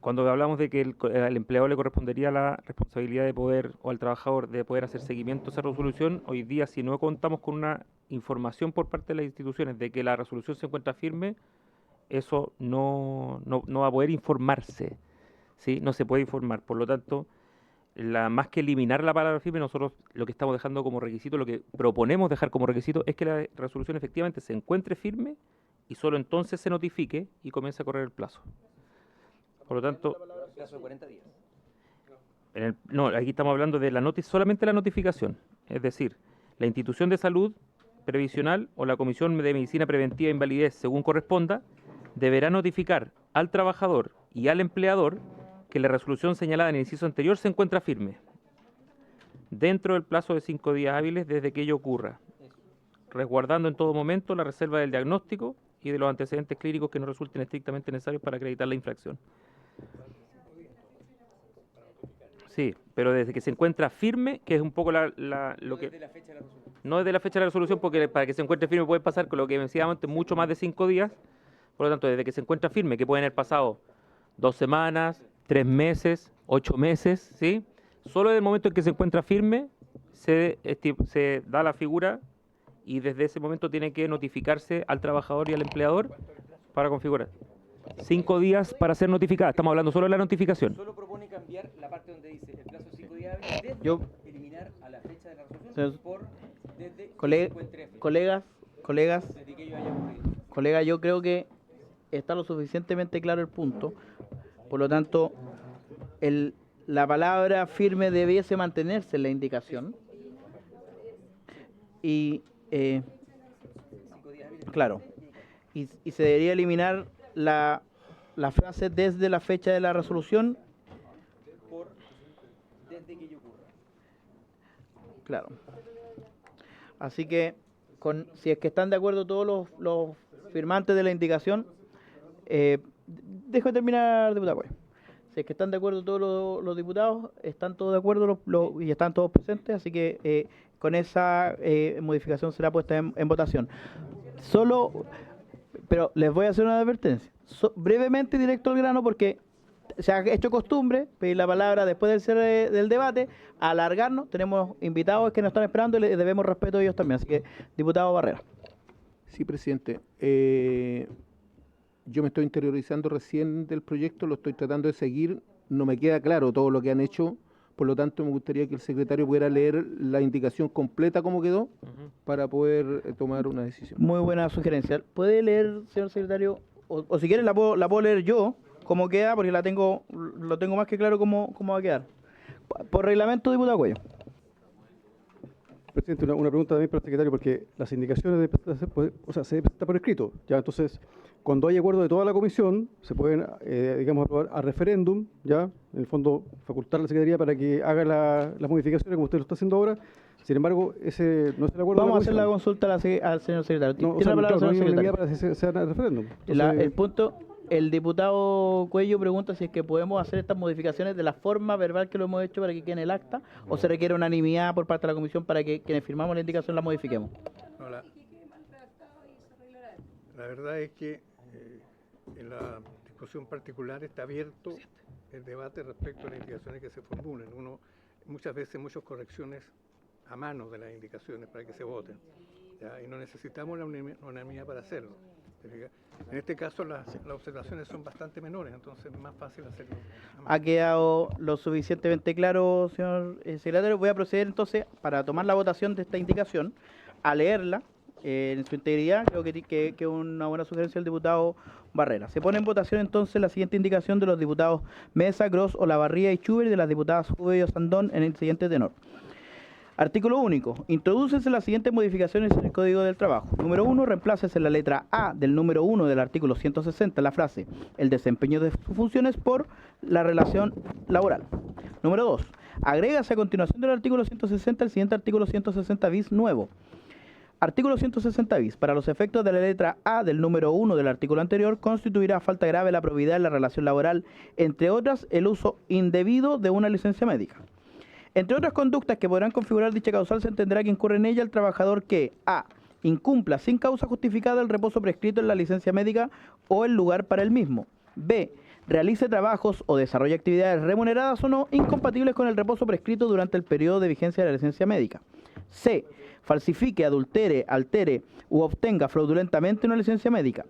cuando hablamos de que al empleador le correspondería la responsabilidad de poder, o al trabajador, de poder hacer seguimiento a esa resolución, hoy día si no contamos con una información por parte de las instituciones de que la resolución se encuentra firme, eso no va a poder informarse, ¿sí? No se puede informar. Por lo tanto, más que eliminar la palabra firme, nosotros lo que estamos dejando como requisito, lo que proponemos dejar como requisito, es que la resolución efectivamente se encuentre firme y solo entonces se notifique y comience a correr el plazo. Por lo tanto, plazo de 40 días. no, aquí estamos hablando de solamente la notificación, es decir, la institución de salud previsional o la comisión de medicina preventiva e invalidez, según corresponda, deberá notificar al trabajador y al empleador que la resolución señalada en el inciso anterior se encuentra firme, dentro del plazo de 5 días hábiles desde que ello ocurra, resguardando en todo momento la reserva del diagnóstico y de los antecedentes clínicos que no resulten estrictamente necesarios para acreditar la infracción. Sí, pero desde que se encuentra firme, que es un poco lo que... Desde la fecha de la resolución. No desde la fecha de la resolución, porque para que se encuentre firme puede pasar con lo que decíamos antes, mucho más de 5 días. Por lo tanto, desde que se encuentra firme, que pueden haber pasado 2 semanas, 3 meses, 8 meses, ¿sí? Solo en el momento en que se encuentra firme, se da la figura y desde ese momento tiene que notificarse al trabajador y al empleador para configurar. 5 días para ser notificada. Estamos hablando solo de la notificación. Solo propone cambiar la parte donde dice el plazo de 5 días hábiles desde Yo- eliminar a la fecha de la resolución Señor- por desde que se Cole- encuentre firme, colegas, desde que ello haya ocurrido. colega, yo creo que está lo suficientemente claro el punto. Por lo tanto, la palabra firme debiese mantenerse en la indicación. Y, 5 días hábiles. claro, y se debería eliminar la frase desde la fecha de la resolución. Por desde que ello ocurra. Claro. Así que, si es que están de acuerdo todos los firmantes de la indicación, dejo de terminar, diputado Cuello. Si es que están de acuerdo todos los diputados, están todos de acuerdo y están todos presentes, así que con esa modificación será puesta en votación. Pero les voy a hacer una advertencia. Brevemente, directo al grano, porque se ha hecho costumbre pedir la palabra después del cierre del debate, alargarnos. Tenemos invitados que nos están esperando y les debemos respeto a ellos también. Así que, diputado Barrera. Sí, presidente. Yo me estoy interiorizando recién del proyecto, lo estoy tratando de seguir. No me queda claro todo lo que han hecho. Por lo tanto, me gustaría que el secretario pudiera leer la indicación completa como quedó para poder tomar una decisión. Muy buena sugerencia. ¿Puede leer, señor secretario? O si quiere la puedo leer yo, cómo queda, porque lo tengo más que claro cómo va a quedar. Por reglamento, diputado Cuello. Presidente, una pregunta también para el secretario, porque las indicaciones se deben presentar por escrito. Ya, entonces, cuando hay acuerdo de toda la comisión, se pueden, digamos, aprobar a referéndum, ya, en el fondo, facultar a la Secretaría para que haga las modificaciones como usted lo está haciendo ahora. Sin embargo, ese no es el acuerdo. Vamos a de hacer la la comisión. consulta al señor secretario. No, ¿Tiene la palabra, no hay señor unanimidad secretario? para que se haga el referéndum. Entonces, El punto, el diputado Cuello pregunta si es que podemos hacer estas modificaciones de la forma verbal que lo hemos hecho para que quede en el acta, o se requiere unanimidad por parte de la comisión para que quienes firmamos la indicación la modifiquemos. No, la verdad es que en la discusión particular está abierto el debate respecto a las indicaciones que se formulen. Muchas veces muchas correcciones a mano de las indicaciones para que se voten, ¿ya? Y no necesitamos la unanimidad para hacerlo. ¿Te fijas? En este caso las observaciones son bastante menores, entonces es más fácil hacerlo a mano. Ha quedado lo suficientemente claro, señor secretario. Voy a proceder entonces, para tomar la votación de esta indicación, a leerla en su integridad. Creo que es una buena sugerencia del diputado Barrera. Se pone en votación entonces la siguiente indicación de los diputados Mesa, Gross, Olavarría y Schubert, y de las diputadas Jubello Sandón en el siguiente tenor. Artículo único. Introdúcense las siguientes modificaciones en el Código del Trabajo. Número 1. Reemplácese la letra A del número 1 del artículo 160, la frase el desempeño de sus funciones por la relación laboral. Número 2. Agrégase a continuación del artículo 160 el siguiente artículo 160 bis nuevo. Artículo 160 bis. Para los efectos de la letra A del número 1 del artículo anterior, constituirá falta grave la probidad en la relación laboral, entre otras, el uso indebido de una licencia médica. Entre otras conductas que podrán configurar dicha causal, se entenderá que incurre en ella el trabajador que a. incumpla sin causa justificada el reposo prescrito en la licencia médica o el lugar para el mismo. B. Realice trabajos o desarrolle actividades remuneradas o no incompatibles con el reposo prescrito durante el periodo de vigencia de la licencia médica. C. Falsifique, adultere, altere u obtenga fraudulentamente una licencia médica.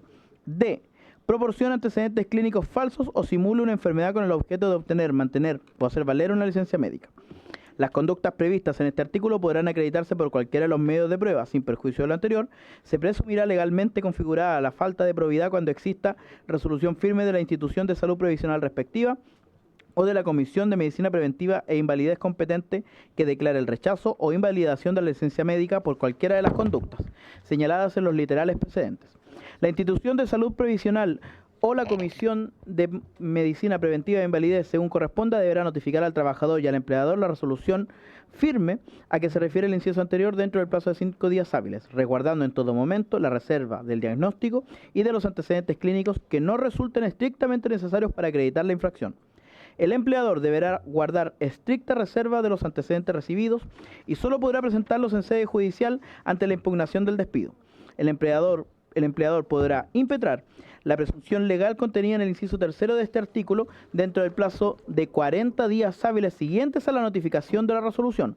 D. Proporciona antecedentes clínicos falsos o simule una enfermedad con el objeto de obtener, mantener o hacer valer una licencia médica. Las conductas previstas en este artículo podrán acreditarse por cualquiera de los medios de prueba. Sin perjuicio de lo anterior, se presumirá legalmente configurada la falta de probidad cuando exista resolución firme de la institución de salud previsional respectiva o de la Comisión de Medicina Preventiva e Invalidez competente que declare el rechazo o invalidación de la licencia médica por cualquiera de las conductas señaladas en los literales precedentes. La institución de salud previsional o la Comisión de Medicina Preventiva e Invalidez, según corresponda, deberá notificar al trabajador y al empleador la resolución firme a que se refiere el inciso anterior dentro del plazo de 5 días hábiles, resguardando en todo momento la reserva del diagnóstico y de los antecedentes clínicos que no resulten estrictamente necesarios para acreditar la infracción. El empleador deberá guardar estricta reserva de los antecedentes recibidos y solo podrá presentarlos en sede judicial ante la impugnación del despido. El empleador podrá impetrar la presunción legal contenida en el inciso tercero de este artículo dentro del plazo de 40 días hábiles siguientes a la notificación de la resolución.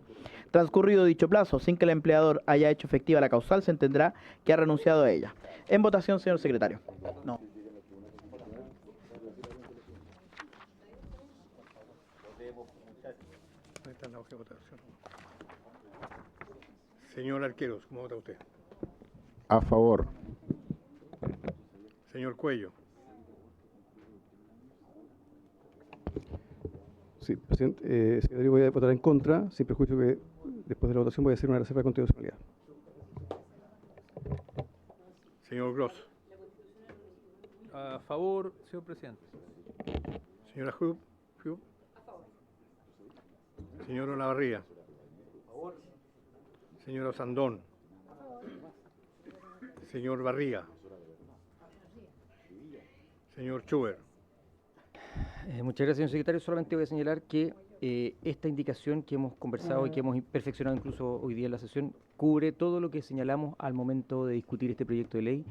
Transcurrido dicho plazo, sin que el empleador haya hecho efectiva la causal, se entenderá que ha renunciado a ella. En votación, señor secretario. No. Señor Arqueros, ¿cómo vota usted? A favor. Señor Cuello. Sí, presidente, secretario, voy a votar en contra, sin perjuicio que después de la votación voy a hacer una reserva de constitucionalidad. Señor Gross. A favor, señor presidente. Señora Hub. Señor Olavarría. Señor Osandón. Señor Barriga. Señor Schubert. Muchas gracias, señor secretario. Solamente voy a señalar que esta indicación que hemos conversado y que hemos perfeccionado incluso hoy día en la sesión cubre todo lo que señalamos al momento de discutir este proyecto de ley.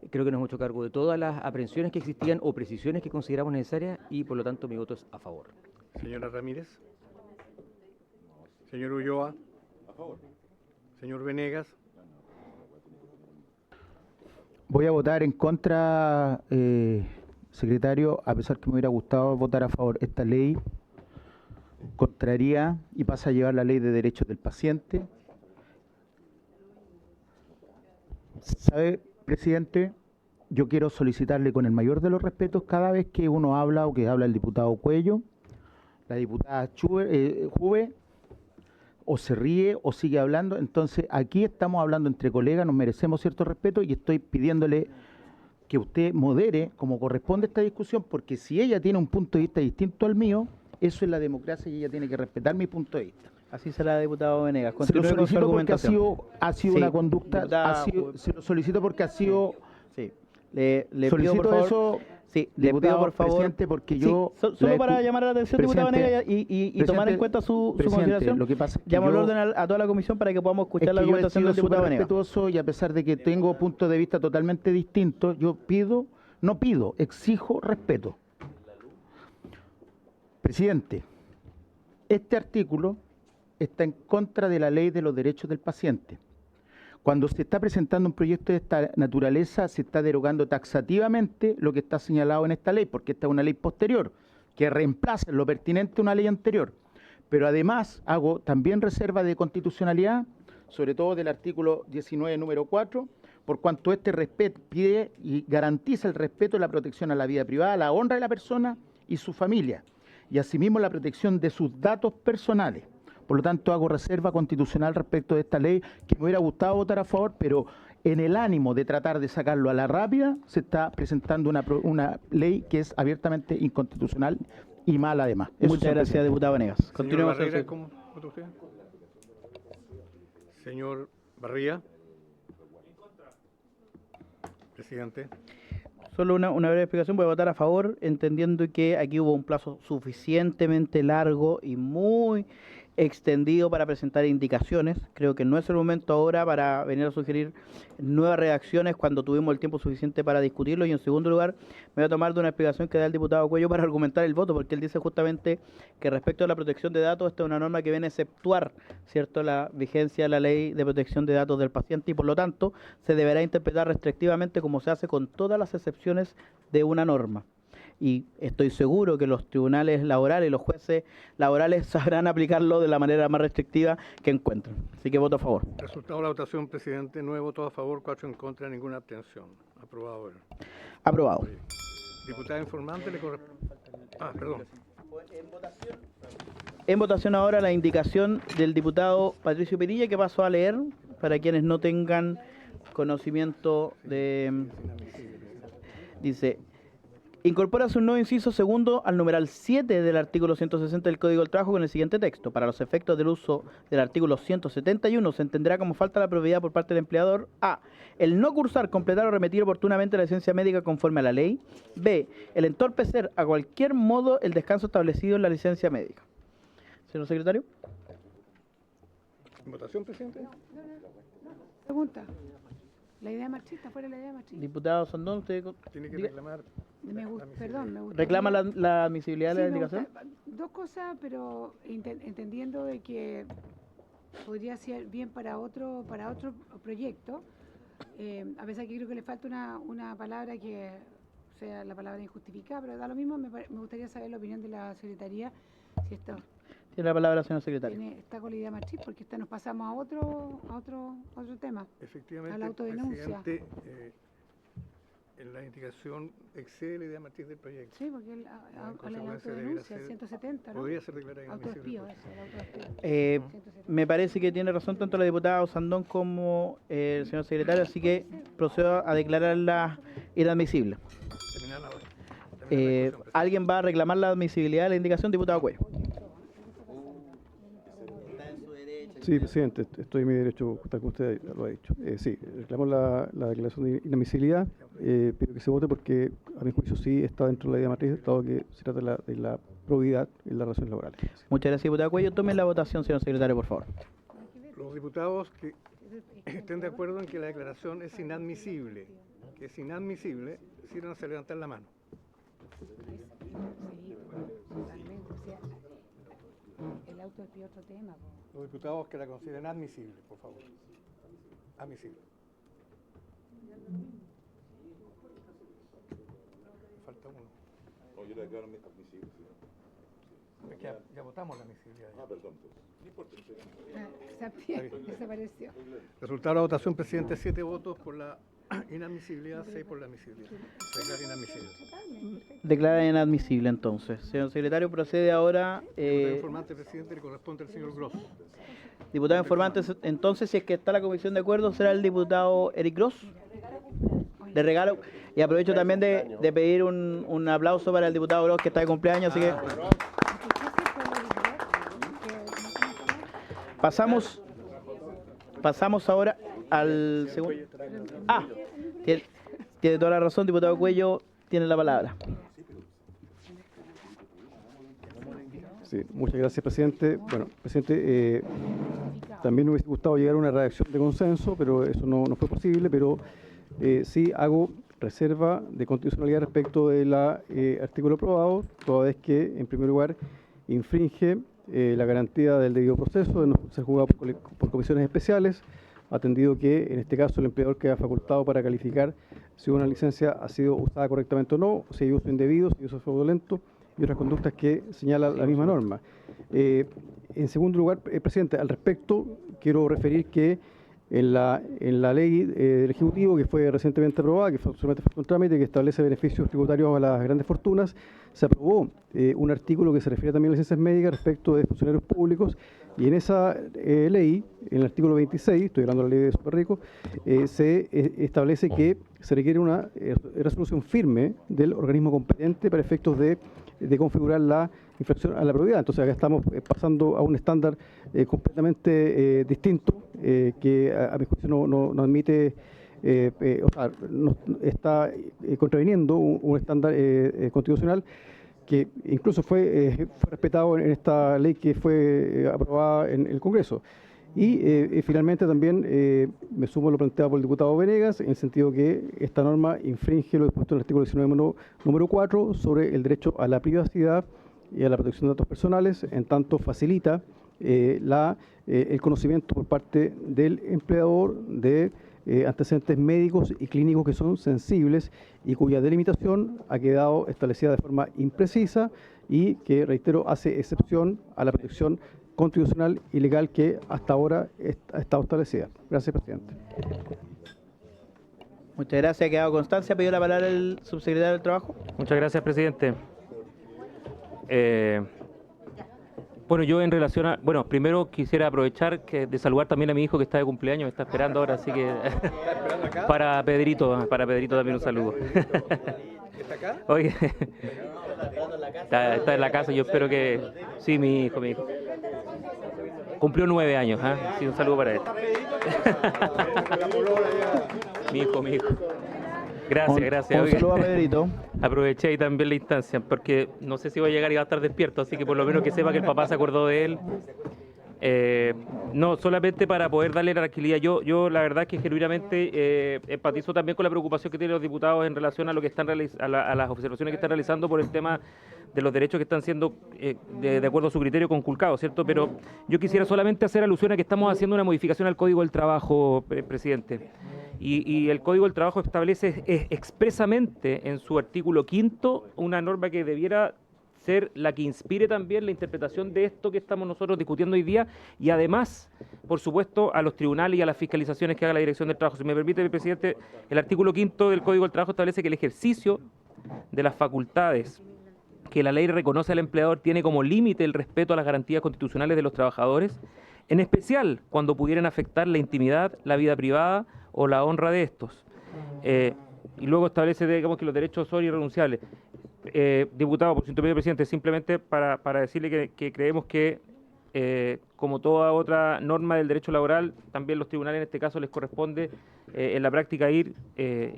Creo que nos hemos hecho cargo de todas las aprehensiones que existían o precisiones que consideramos necesarias y por lo tanto mi voto es a favor. Señora Ramírez. Señor Ulloa. A favor. Señor Venegas. Voy a votar en contra, secretario, a pesar que me hubiera gustado votar a favor. Esta ley contraría y pasa a llevar la ley de derechos del paciente. ¿Sabe, presidente? Yo quiero solicitarle con el mayor de los respetos cada vez que uno habla o que habla el diputado Cuello, la diputada Juve, o se ríe o sigue hablando. Entonces aquí estamos hablando entre colegas, nos merecemos cierto respeto y estoy pidiéndole que usted modere como corresponde esta discusión, porque si ella tiene un punto de vista distinto al mío, eso es la democracia y ella tiene que respetar mi punto de vista. Así será, diputado Venegas. Se lo solicito porque ha sido Sí, una conducta, se lo solicito porque ha sido... Sí. Le pido por favor, eso, sí, le pido por favor, presidente, porque sí, yo... solo para llamar la atención, diputado Venegas, y tomar en cuenta su consideración, lo que pasa es que llamo al yo- orden a toda la comisión para que podamos escuchar Es la que yo he argumentación sido del diputado súper Venegas. respetuoso y a pesar de que tengo puntos de vista totalmente distintos, yo exijo respeto. Presidente, este artículo está en contra de la ley de los derechos del paciente. Cuando se está presentando un proyecto de esta naturaleza, se está derogando taxativamente lo que está señalado en esta ley, porque esta es una ley posterior, que reemplaza en lo pertinente una ley anterior. Pero además hago también reserva de constitucionalidad, sobre todo del artículo 19, número 4, por cuanto este pide y garantiza el respeto y la protección a la vida privada, a la honra de la persona y su familia, y asimismo la protección de sus datos personales. Por lo tanto, hago reserva constitucional respecto de esta ley, que me hubiera gustado votar a favor, pero en el ánimo de tratar de sacarlo a la rápida, se está presentando una ley que es abiertamente inconstitucional y mala además. Muchas gracias, diputado Venegas. Señor Continuemos. Barrera, ¿cómo vota usted? Señor Barría. Presidente. Solo una breve explicación. Voy a votar a favor, entendiendo que aquí hubo un plazo suficientemente largo y muy extendido para presentar indicaciones. Creo que no es el momento ahora para venir a sugerir nuevas redacciones cuando tuvimos el tiempo suficiente para discutirlo. Y en segundo lugar, me voy a tomar de una explicación que da el diputado Cuello para argumentar el voto, porque él dice justamente que respecto a la protección de datos, esta es una norma que viene a exceptuar, ¿cierto?, la vigencia de la ley de protección de datos del paciente y por lo tanto se deberá interpretar restrictivamente como se hace con todas las excepciones de una norma. Y estoy seguro que los tribunales laborales, los jueces laborales sabrán aplicarlo de la manera más restrictiva que encuentren. Así que voto a favor. Resultado de la votación, presidente. 9 votos a favor, 4 en contra, ninguna abstención. Aprobado. Aprobado. Diputada informante, le corresponde. Perdón. En votación ahora la indicación del diputado Patricio Pirilla, que paso a leer para quienes no tengan conocimiento de... Dice... Incorpórase un nuevo inciso segundo al numeral 7 del artículo 160 del Código del Trabajo con el siguiente texto. Para los efectos del uso del artículo 171 se entenderá como falta la probidad por parte del empleador: A. El no cursar, completar o remitir oportunamente la licencia médica conforme a la ley. B. El entorpecer a cualquier modo el descanso establecido en la licencia médica. Señor secretario. ¿En votación, presidente? Pregunta. La idea marxista, fuera la idea marxista. Diputado Sandón, usted tiene que reclamar. Me gusta. ¿Reclama la admisibilidad de la indicación? Dos cosas, pero entendiendo de que podría ser bien para otro proyecto, a pesar que creo que le falta una palabra que sea la palabra injustificada, pero da lo mismo. Me gustaría saber la opinión de la Secretaría, si esto... Tiene la palabra, señor secretario. Está con la idea marxista, porque nos pasamos a otro tema. Efectivamente, a la autodenuncia. Presidente, en la indicación excede la idea marxista del proyecto. Sí, porque la autodenuncia, 170, ¿no? Podría ser declarada inadmisible. Me parece que tiene razón tanto la diputada Osandón como el señor secretario, así que procedo a declararla inadmisible. ¿Alguien va a reclamar la admisibilidad de la indicación, diputado Cuello? Sí, presidente, estoy en mi derecho, tal como usted lo ha dicho. Sí, reclamo la declaración de inadmisibilidad, pero que se vote porque, a mi juicio, sí está dentro de la idea matriz, dado que se trata de la probidad en las relaciones laborales. Muchas gracias, diputado Cuello. Tome la votación, señor secretario, por favor. Los diputados que estén de acuerdo en que la declaración es inadmisible, sirvan a levantar la mano. El auto es otro tema. Los diputados que la consideren admisible, por favor. Admisible. Falta uno. No, yo la declaro admisible. Es que ya votamos la admisibilidad. Perdón. No importa. Desapareció. Resultado de la votación, presidente, 7 votos por la inadmisibilidad, 6 por la admisibilidad. Declara inadmisible. Declara inadmisible, entonces. Señor secretario, procede ahora... Diputado informante, presidente, le corresponde al señor Gross. Diputado informante, entonces, si es que está la comisión de acuerdo, será el diputado Eric Gross. De regalo. Y aprovecho también de pedir un aplauso para el diputado Gross, que está de cumpleaños, así que... Pasamos ahora al segundo... Tiene toda la razón, diputado Cuello, tiene la palabra. Sí, muchas gracias, presidente. Bueno, presidente, también me hubiese gustado llegar a una redacción de consenso, pero eso no fue posible, pero sí hago reserva de constitucionalidad respecto del artículo aprobado, toda vez que, en primer lugar, infringe la garantía del debido proceso de no ser juzgado por comisiones especiales, atendido que, en este caso, el empleador queda facultado para calificar si una licencia ha sido usada correctamente o no, si hay uso indebido, si hay uso fraudulento y otras conductas que señala la misma norma. En segundo lugar, presidente, al respecto, quiero referir que en la ley del Ejecutivo, que fue recientemente aprobada, que solamente fue un trámite, que establece beneficios tributarios a las grandes fortunas, se aprobó un artículo que se refiere también a licencias médicas respecto de funcionarios públicos, y en esa ley, en el artículo 26, estoy hablando de la ley de Superrico, se establece que se requiere una resolución firme del organismo competente para efectos de configurar la infracción a la probidad. Entonces acá estamos pasando a un estándar completamente distinto, que a mi juicio no admite está contraviniendo un estándar constitucional que incluso fue respetado en esta ley que fue aprobada en el Congreso. Y finalmente también me sumo a lo planteado por el diputado Venegas, en el sentido que esta norma infringe lo dispuesto en el artículo 19 número 4 sobre el derecho a la privacidad y a la protección de datos personales, en tanto facilita el conocimiento por parte del empleador de antecedentes médicos y clínicos que son sensibles y cuya delimitación ha quedado establecida de forma imprecisa y que, reitero, hace excepción a la protección constitucional y legal que hasta ahora ha estado establecida. Gracias, presidente. Muchas gracias. Ha quedado constancia. Pidió la palabra el subsecretario del Trabajo. Muchas gracias, presidente. Bueno, yo en relación a... Bueno, primero quisiera aprovechar de saludar también a mi hijo que está de cumpleaños, me está esperando ahora, así que... para Pedrito también un saludo. ¿Está acá? Oye, está en la casa, yo espero que... Sí, mi hijo. Cumplió 9 años, ¿eh? Sí, un saludo para él. Mi hijo. Gracias. Un saludo a Pedrito. Aproveché ahí también la instancia, porque no sé si va a llegar y va a estar despierto, así que por lo menos que sepa que el papá se acordó de él. No, solamente para poder darle la tranquilidad. Yo la verdad es que genuinamente empatizo también con la preocupación que tienen los diputados en relación a lo que están a las observaciones que están realizando por el tema de los derechos que están siendo, de acuerdo a su criterio, conculcados, ¿cierto? Pero yo quisiera solamente hacer alusión a que estamos haciendo una modificación al Código del Trabajo, presidente. Y el Código del Trabajo establece expresamente en su artículo 5 una norma que debiera ser la que inspire también la interpretación de esto que estamos nosotros discutiendo hoy día y además, por supuesto, a los tribunales y a las fiscalizaciones que haga la Dirección del Trabajo. Si me permite, presidente, el artículo 5 del Código del Trabajo establece que el ejercicio de las facultades que la ley reconoce al empleador tiene como límite el respeto a las garantías constitucionales de los trabajadores, en especial cuando pudieran afectar la intimidad, la vida privada o la honra de estos. Y luego establece, digamos, que los derechos son irrenunciables. Diputado, por su intermedio, presidente, simplemente para decirle que creemos que, como toda otra norma del derecho laboral, también los tribunales en este caso les corresponde en la práctica ir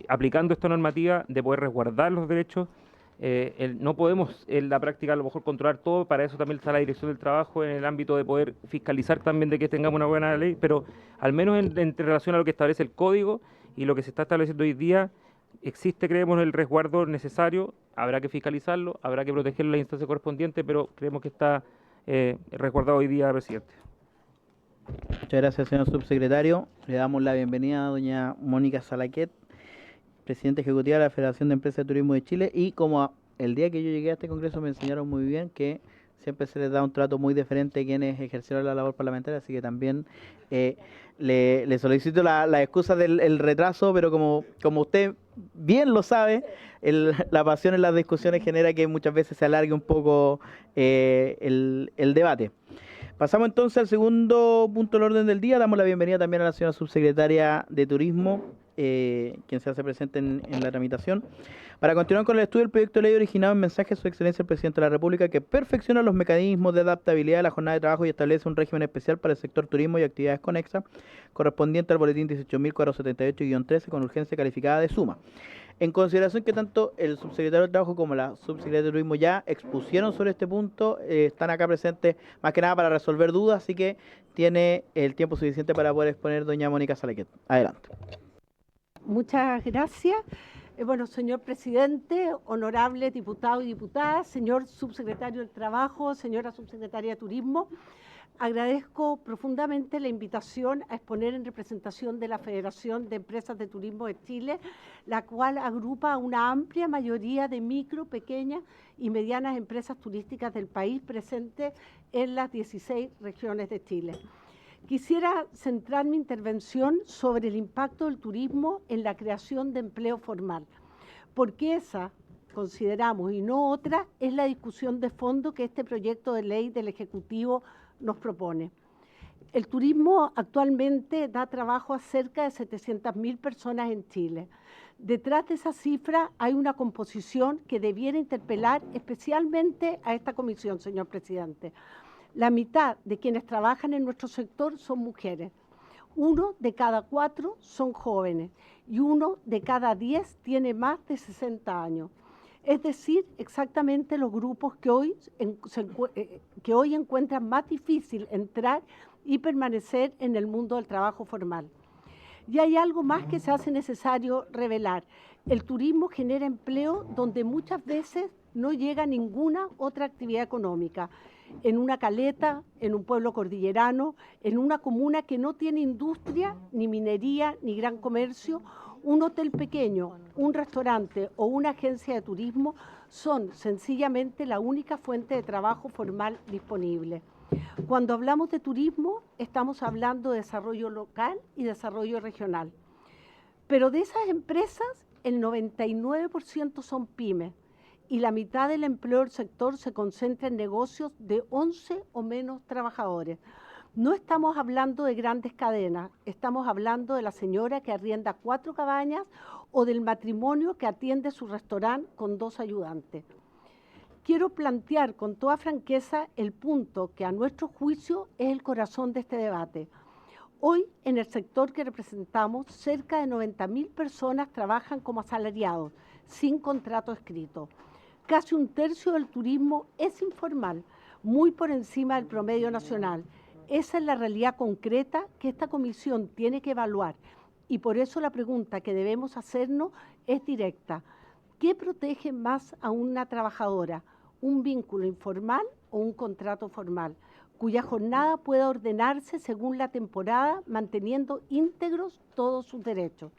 aplicando esta normativa de poder resguardar los derechos. No podemos en la práctica a lo mejor controlar todo, para eso también está la Dirección del Trabajo en el ámbito de poder fiscalizar también de que tengamos una buena ley, pero al menos en relación a lo que establece el Código y lo que se está estableciendo hoy día, existe, creemos, el resguardo necesario, habrá que fiscalizarlo, habrá que protegerlo en la instancia correspondiente, pero creemos que está resguardado hoy día, presidente. Muchas gracias, señor subsecretario. Le damos la bienvenida a doña Mónica Salaquet, presidenta ejecutiva de la Federación de Empresas de Turismo de Chile, y como el día que yo llegué a este congreso me enseñaron muy bien que siempre se les da un trato muy diferente a quienes ejercieron la labor parlamentaria, así que también le solicito la excusa del retraso, pero como usted bien lo sabe, la pasión en las discusiones genera que muchas veces se alargue un poco el debate. Pasamos entonces al segundo punto del orden del día. Damos la bienvenida también a la señora subsecretaria de Turismo, quien se hace presente en la tramitación, para continuar con el estudio del proyecto de ley originado en mensaje de su excelencia el presidente de la República, que perfecciona los mecanismos de adaptabilidad de la jornada de trabajo y establece un régimen especial para el sector turismo y actividades conexas, correspondiente al boletín 18.478-13, con urgencia calificada de suma. En consideración que tanto el subsecretario de Trabajo como la subsecretaria de Turismo ya expusieron sobre este punto, están acá presentes más que nada para resolver dudas, así que tiene el tiempo suficiente para poder exponer doña Mónica Salaquet. Adelante. Muchas gracias. Bueno, señor presidente, honorable diputado y diputada, señor subsecretario del Trabajo, señora subsecretaria de Turismo, agradezco profundamente la invitación a exponer en representación de la Federación de Empresas de Turismo de Chile, la cual agrupa a una amplia mayoría de micro, pequeñas y medianas empresas turísticas del país presentes en las 16 regiones de Chile. Quisiera centrar mi intervención sobre el impacto del turismo en la creación de empleo formal, porque esa, consideramos, y no otra, es la discusión de fondo que este proyecto de ley del Ejecutivo nos propone. El turismo actualmente da trabajo a cerca de 700.000 personas en Chile. Detrás de esa cifra hay una composición que debiera interpelar especialmente a esta comisión, señor presidente. La mitad de quienes trabajan en nuestro sector son mujeres. 1 de cada 4 son jóvenes y 1 de cada 10 tiene más de 60 años. Es decir, exactamente los grupos que hoy encuentran más difícil entrar y permanecer en el mundo del trabajo formal. Y hay algo más que se hace necesario revelar. El turismo genera empleo donde muchas veces no llega ninguna otra actividad económica. En una caleta, en un pueblo cordillerano, en una comuna que no tiene industria, ni minería, ni gran comercio, un hotel pequeño, un restaurante o una agencia de turismo son sencillamente la única fuente de trabajo formal disponible. Cuando hablamos de turismo, estamos hablando de desarrollo local y desarrollo regional. Pero de esas empresas, el 99% son pymes y la mitad del empleo del sector se concentra en negocios de 11 o menos trabajadores. No estamos hablando de grandes cadenas, estamos hablando de la señora que arrienda 4 cabañas o del matrimonio que atiende su restaurante con 2 ayudantes. Quiero plantear con toda franqueza el punto que a nuestro juicio es el corazón de este debate. Hoy, en el sector que representamos, cerca de 90.000 personas trabajan como asalariados, sin contrato escrito. Casi un tercio del turismo es informal, muy por encima del promedio nacional. Esa es la realidad concreta que esta comisión tiene que evaluar y por eso la pregunta que debemos hacernos es directa. ¿Qué protege más a una trabajadora? ¿Un vínculo informal o un contrato formal, cuya jornada pueda ordenarse según la temporada, manteniendo íntegros todos sus derechos?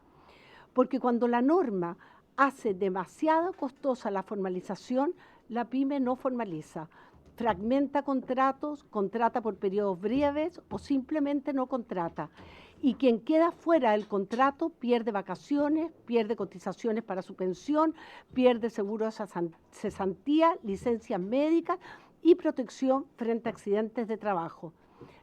Porque cuando la norma hace demasiado costosa la formalización, la pyme no formaliza. Fragmenta contratos, contrata por periodos breves o simplemente no contrata. Y quien queda fuera del contrato pierde vacaciones, pierde cotizaciones para su pensión, pierde seguro de cesantía, licencias médicas y protección frente a accidentes de trabajo.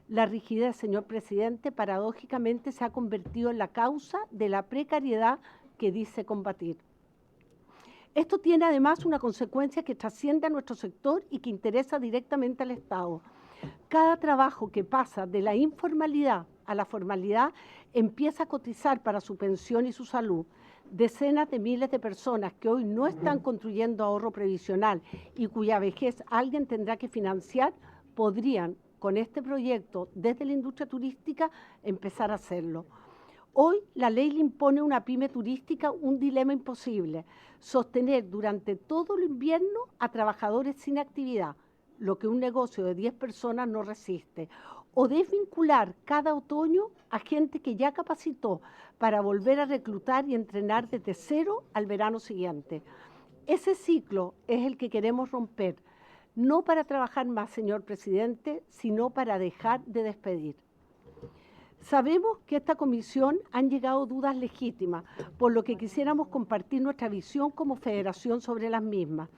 La rigidez, señor presidente, paradójicamente se ha convertido en la causa de la precariedad que dice combatir. Esto tiene además una consecuencia que trasciende a nuestro sector y que interesa directamente al Estado. Cada trabajo que pasa de la informalidad a la formalidad empieza a cotizar para su pensión y su salud. Decenas de miles de personas que hoy no están construyendo ahorro previsional y cuya vejez alguien tendrá que financiar, podrían, con este proyecto, desde la industria turística, empezar a hacerlo. Hoy la ley le impone a una pyme turística un dilema imposible: sostener durante todo el invierno a trabajadores sin actividad, lo que un negocio de 10 personas no resiste, o desvincular cada otoño a gente que ya capacitó para volver a reclutar y entrenar desde cero al verano siguiente. Ese ciclo es el que queremos romper, no para trabajar más, señor presidente, sino para dejar de despedir. Sabemos que a esta comisión han llegado dudas legítimas, por lo que quisiéramos compartir nuestra visión como federación sobre las mismas.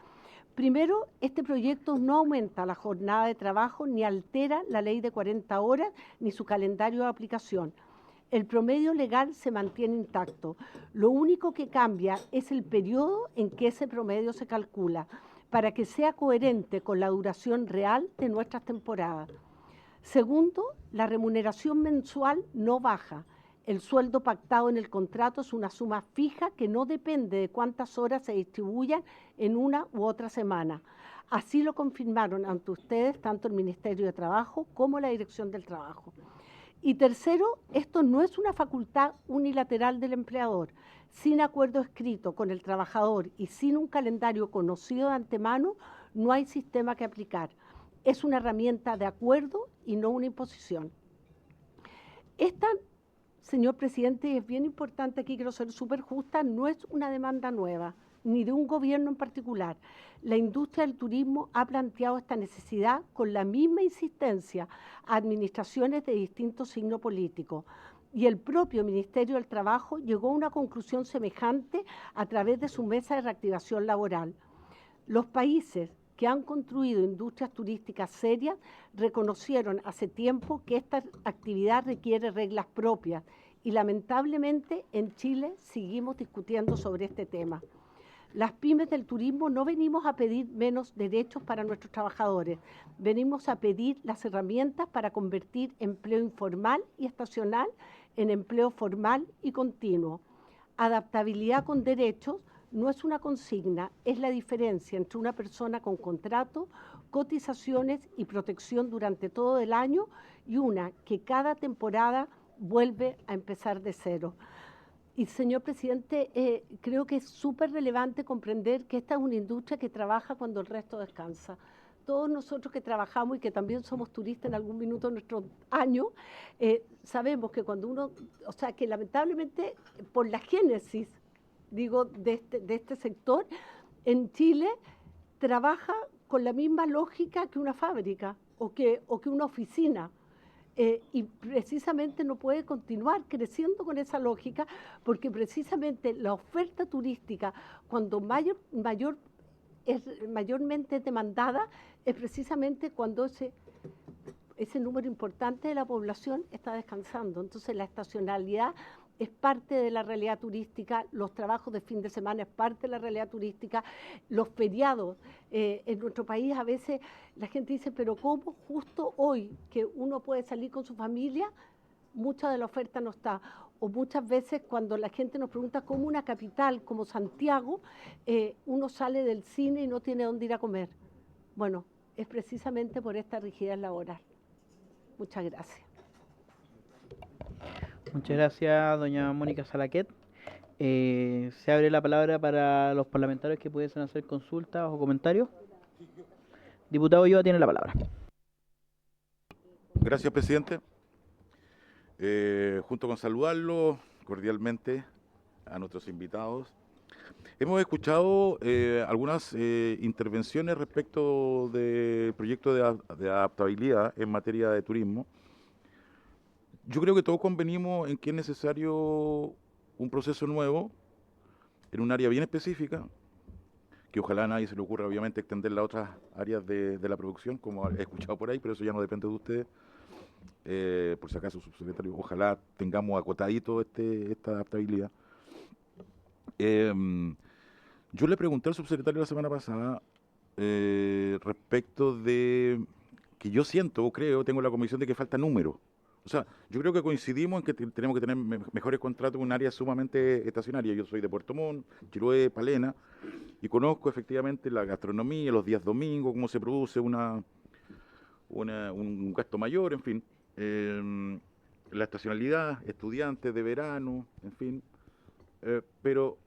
Primero, este proyecto no aumenta la jornada de trabajo ni altera la ley de 40 horas ni su calendario de aplicación. El promedio legal se mantiene intacto. Lo único que cambia es el periodo en que ese promedio se calcula, para que sea coherente con la duración real de nuestras temporadas. Segundo, la remuneración mensual no baja. El sueldo pactado en el contrato es una suma fija que no depende de cuántas horas se distribuyan en una u otra semana. Así lo confirmaron ante ustedes tanto el Ministerio de Trabajo como la Dirección del Trabajo. Y tercero, esto no es una facultad unilateral del empleador. Sin acuerdo escrito con el trabajador y sin un calendario conocido de antemano, no hay sistema que aplicar. Es una herramienta de acuerdo y no una imposición. Esta, señor presidente, es bien importante, aquí quiero ser súper justa, no es una demanda nueva, ni de un gobierno en particular. La industria del turismo ha planteado esta necesidad con la misma insistencia a administraciones de distinto signo político. Y el propio Ministerio del Trabajo llegó a una conclusión semejante a través de su mesa de reactivación laboral. Los países que han construido industrias turísticas serias reconocieron hace tiempo que esta actividad requiere reglas propias y lamentablemente en Chile seguimos discutiendo sobre este tema. Las pymes del turismo no venimos a pedir menos derechos para nuestros trabajadores, venimos a pedir las herramientas para convertir empleo informal y estacional en empleo formal y continuo. Adaptabilidad con derechos no es una consigna, es la diferencia entre una persona con contrato, cotizaciones y protección durante todo el año y una que cada temporada vuelve a empezar de cero. Y, señor presidente, creo que es súper relevante comprender que esta es una industria que trabaja cuando el resto descansa. Todos nosotros que trabajamos y que también somos turistas en algún minuto de nuestro año, sabemos que cuando uno, o sea, que lamentablemente por la génesis, digo, de este sector, en Chile trabaja con la misma lógica que una fábrica o que una oficina. Y precisamente no puede continuar creciendo con esa lógica porque precisamente la oferta turística, cuando mayormente demandada, es precisamente cuando ese número importante de la población está descansando. Entonces la estacionalidad es parte de la realidad turística, los trabajos de fin de semana es parte de la realidad turística, los feriados. En nuestro país a veces la gente dice, pero ¿cómo justo hoy que uno puede salir con su familia? Mucha de la oferta no está. O muchas veces cuando la gente nos pregunta cómo una capital como Santiago, uno sale del cine y no tiene dónde ir a comer. Bueno, es precisamente por esta rigidez laboral. Muchas gracias. Muchas gracias, doña Mónica Salaquet. Se abre la palabra para los parlamentarios que pudiesen hacer consultas o comentarios. Diputado Ulloa tiene la palabra. Gracias, presidente. Junto con saludarlo cordialmente a nuestros invitados, hemos escuchado algunas intervenciones respecto del proyecto de adaptabilidad en materia de turismo. Yo creo que todos convenimos en que es necesario un proceso nuevo en un área bien específica, que ojalá a nadie se le ocurra obviamente extenderla a otras áreas de la producción, como he escuchado por ahí, pero eso ya no depende de ustedes. Por si acaso, subsecretario, ojalá tengamos acotadito esta adaptabilidad. Yo le pregunté al subsecretario la semana pasada respecto de que yo siento, o creo, tengo la convicción de que falta número. O sea, yo creo que coincidimos en que tenemos que tener mejores contratos en un área sumamente estacionaria. Yo soy de Puerto Montt, Chiloé, Palena, y conozco efectivamente la gastronomía, los días domingos, cómo se produce un gasto mayor, en fin. La estacionalidad, estudiantes de verano, en fin. Pero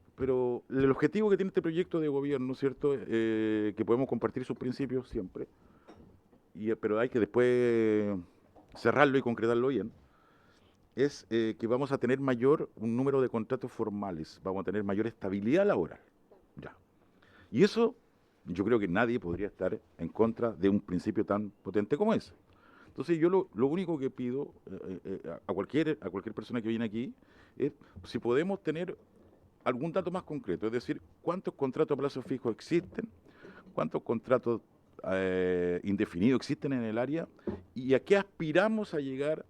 el objetivo que tiene este proyecto de gobierno, ¿cierto? Que podemos compartir sus principios siempre, pero hay que después cerrarlo y concretarlo bien, es que vamos a tener un número de contratos formales, vamos a tener mayor estabilidad laboral. Ya. Y eso, yo creo que nadie podría estar en contra de un principio tan potente como ese. Entonces yo lo único que pido a cualquier persona que viene aquí es si podemos tener algún dato más concreto, es decir, cuántos contratos a plazo fijo existen, cuántos contratos indefinidos existen en el área y a qué aspiramos a llegar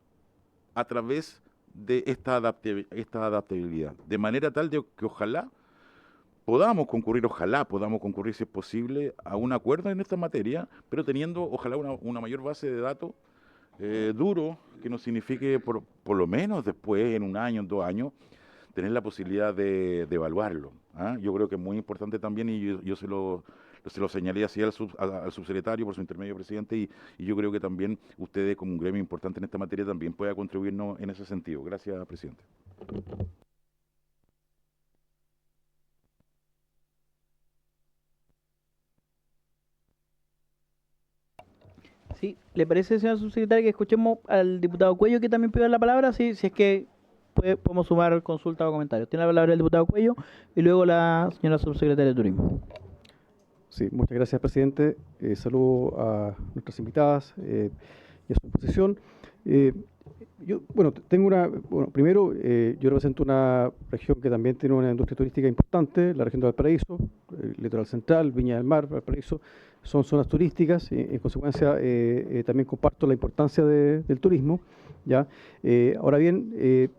a través de esta adaptabilidad, de manera tal de que ojalá podamos concurrir si es posible a un acuerdo en esta materia, pero teniendo ojalá una mayor base de datos duro que nos signifique por lo menos después, en un año, en 2 años, tener la posibilidad de evaluarlo. Yo creo que es muy importante también, y yo se lo señalé así al subsecretario por su intermedio, presidente, y yo creo que también ustedes, como un gremio importante en esta materia, también pueda contribuirnos en ese sentido. Gracias, presidente. Sí, ¿le parece, señor subsecretario, que escuchemos al diputado Cuello, que también pidió la palabra? Sí, si es que podemos sumar consultas o comentarios. Tiene la palabra el diputado Cuello y luego la señora subsecretaria de Turismo. Sí, muchas gracias, presidente. Saludo a nuestras invitadas y a su exposición. Primero, yo represento una región que también tiene una industria turística importante, la región de Valparaíso, el litoral central, Viña del Mar, Valparaíso, son zonas turísticas y en consecuencia también comparto la importancia del turismo. ¿Ya? Ahora bien,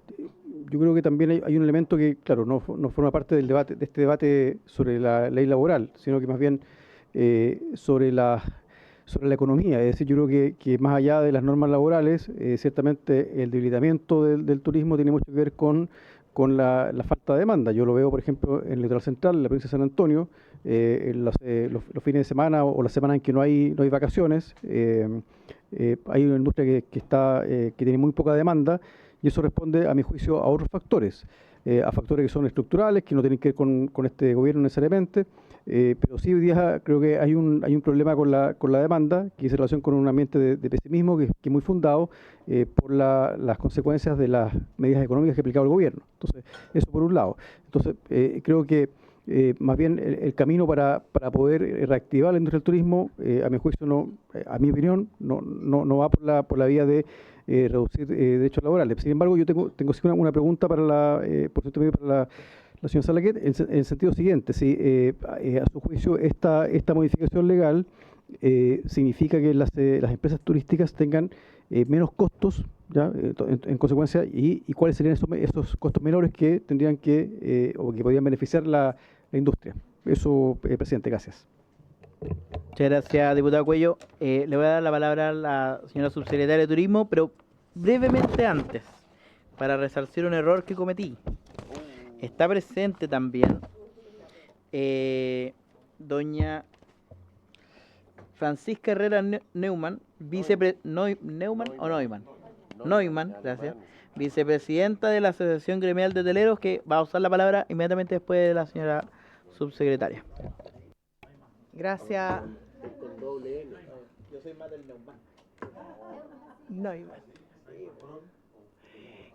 yo creo que también hay un elemento que, claro, no forma parte del debate, de este debate sobre la ley laboral, sino que más bien sobre sobre la economía. Es decir, yo creo que más allá de las normas laborales, ciertamente el debilitamiento del turismo tiene mucho que ver con la falta de demanda. Yo lo veo, por ejemplo, en el litoral central, en la provincia de San Antonio, en los fines de semana o las semanas en que no hay vacaciones, hay una industria que tiene muy poca demanda, y eso responde, a mi juicio, a otros factores, a factores que son estructurales, que no tienen que ver con este gobierno necesariamente, pero sí hoy día creo que hay un problema con la demanda, que tiene relación con un ambiente de pesimismo que es muy fundado por las consecuencias de las medidas económicas que ha aplicado el gobierno. Entonces, eso por un lado. Entonces, creo que más bien el camino para poder reactivar la industria del turismo, a mi juicio, a mi opinión, no va por la vía de reducir derechos laborales. Sin embargo, yo tengo sí una pregunta para la señora Salaquet, en el sentido siguiente: si a su juicio esta modificación legal significa que las empresas turísticas tengan menos costos, ¿ya? En consecuencia, y cuáles serían esos costos menores que tendrían o que podrían beneficiar la industria. Eso, presidente, gracias. Muchas gracias, diputado Cuello. Le voy a dar la palabra a la señora subsecretaria de Turismo, pero brevemente antes, para resarcir un error que cometí. Está presente también doña Francisca Herrera Neumann, Neumann, gracias, vicepresidenta de la Asociación Gremial de Hoteleros, que va a usar la palabra inmediatamente después de la señora subsecretaria. Gracias. Yo soy más del Neumann.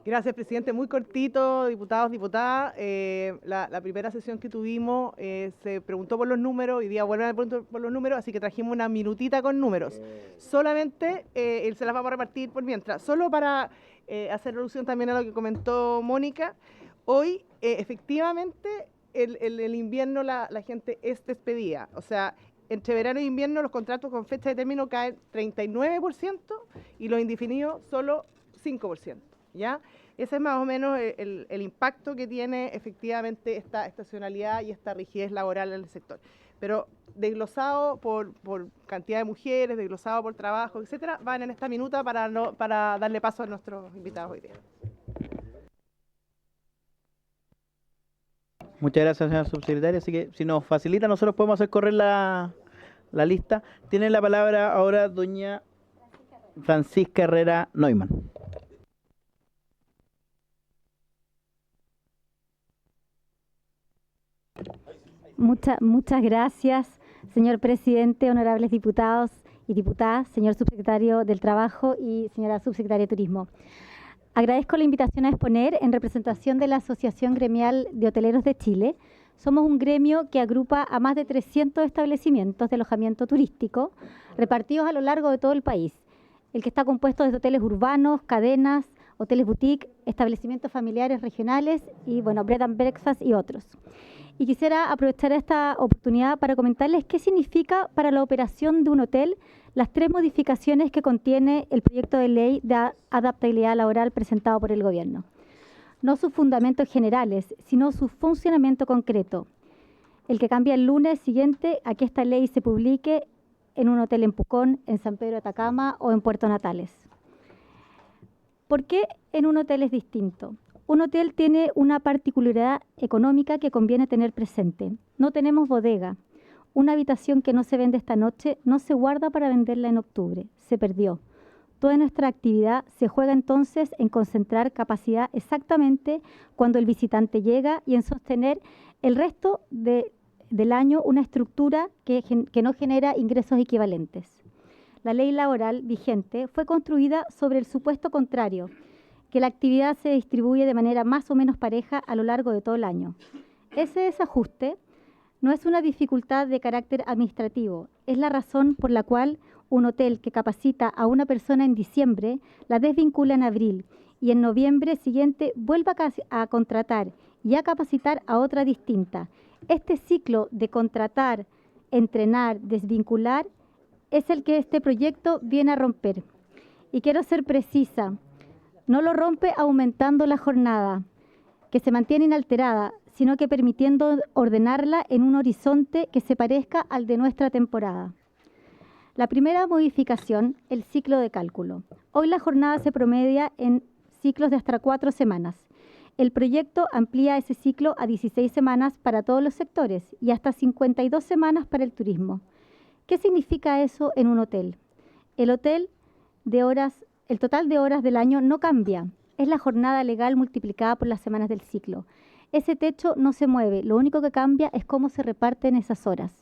Gracias, presidente. Muy cortito, diputados, diputadas. La primera sesión que tuvimos se preguntó por los números, hoy día vuelven a preguntar por los números, así que trajimos una minutita con números. Solamente se las vamos a repartir por mientras. Solo para hacer alusión también a lo que comentó Mónica, hoy efectivamente el invierno la gente es despedida. O sea, entre verano e invierno los contratos con fecha de término caen 39% y los indefinidos solo 5%. ¿Ya? Ese es más o menos el impacto que tiene efectivamente esta estacionalidad y esta rigidez laboral en el sector. Pero desglosado por cantidad de mujeres, desglosado por trabajo, etcétera, van en esta minuta para darle paso a nuestros invitados hoy día. Muchas gracias, señora subsecretaria. Así que si nos facilita, nosotros podemos hacer correr la lista. Tiene la palabra ahora doña Francisca Herrera Neumann. Muchas gracias, señor presidente, honorables diputados y diputadas, señor subsecretario del Trabajo y señora subsecretaria de Turismo. Agradezco la invitación a exponer en representación de la Asociación Gremial de Hoteleros de Chile. Somos un gremio que agrupa a más de 300 establecimientos de alojamiento turístico repartidos a lo largo de todo el país, el que está compuesto de hoteles urbanos, cadenas, hoteles boutique, establecimientos familiares regionales y, bueno, bed and breakfast y otros. Y quisiera aprovechar esta oportunidad para comentarles qué significa para la operación de un hotel las 3 modificaciones que contiene el proyecto de ley de adaptabilidad laboral presentado por el Gobierno. No sus fundamentos generales, sino su funcionamiento concreto, el que cambia el lunes siguiente a que esta ley se publique en un hotel en Pucón, en San Pedro de Atacama o en Puerto Natales. ¿Por qué en un hotel es distinto? Un hotel tiene una particularidad económica que conviene tener presente. No tenemos bodega. Una habitación que no se vende esta noche no se guarda para venderla en octubre. Se perdió. Toda nuestra actividad se juega entonces en concentrar capacidad exactamente cuando el visitante llega y en sostener el resto del año una estructura que no genera ingresos equivalentes. La ley laboral vigente fue construida sobre el supuesto contrario, que la actividad se distribuye de manera más o menos pareja a lo largo de todo el año. Ese desajuste no es una dificultad de carácter administrativo, es la razón por la cual un hotel que capacita a una persona en diciembre la desvincula en abril y en noviembre siguiente vuelve a contratar y a capacitar a otra distinta. Este ciclo de contratar, entrenar, desvincular es el que este proyecto viene a romper. Y quiero ser precisa. No lo rompe aumentando la jornada, que se mantiene inalterada, sino que permitiendo ordenarla en un horizonte que se parezca al de nuestra temporada. La primera modificación, el ciclo de cálculo. Hoy la jornada se promedia en ciclos de hasta 4 semanas. El proyecto amplía ese ciclo a 16 semanas para todos los sectores y hasta 52 semanas para el turismo. ¿Qué significa eso en un hotel? El total de horas del año no cambia. Es la jornada legal multiplicada por las semanas del ciclo. Ese techo no se mueve. Lo único que cambia es cómo se reparten esas horas.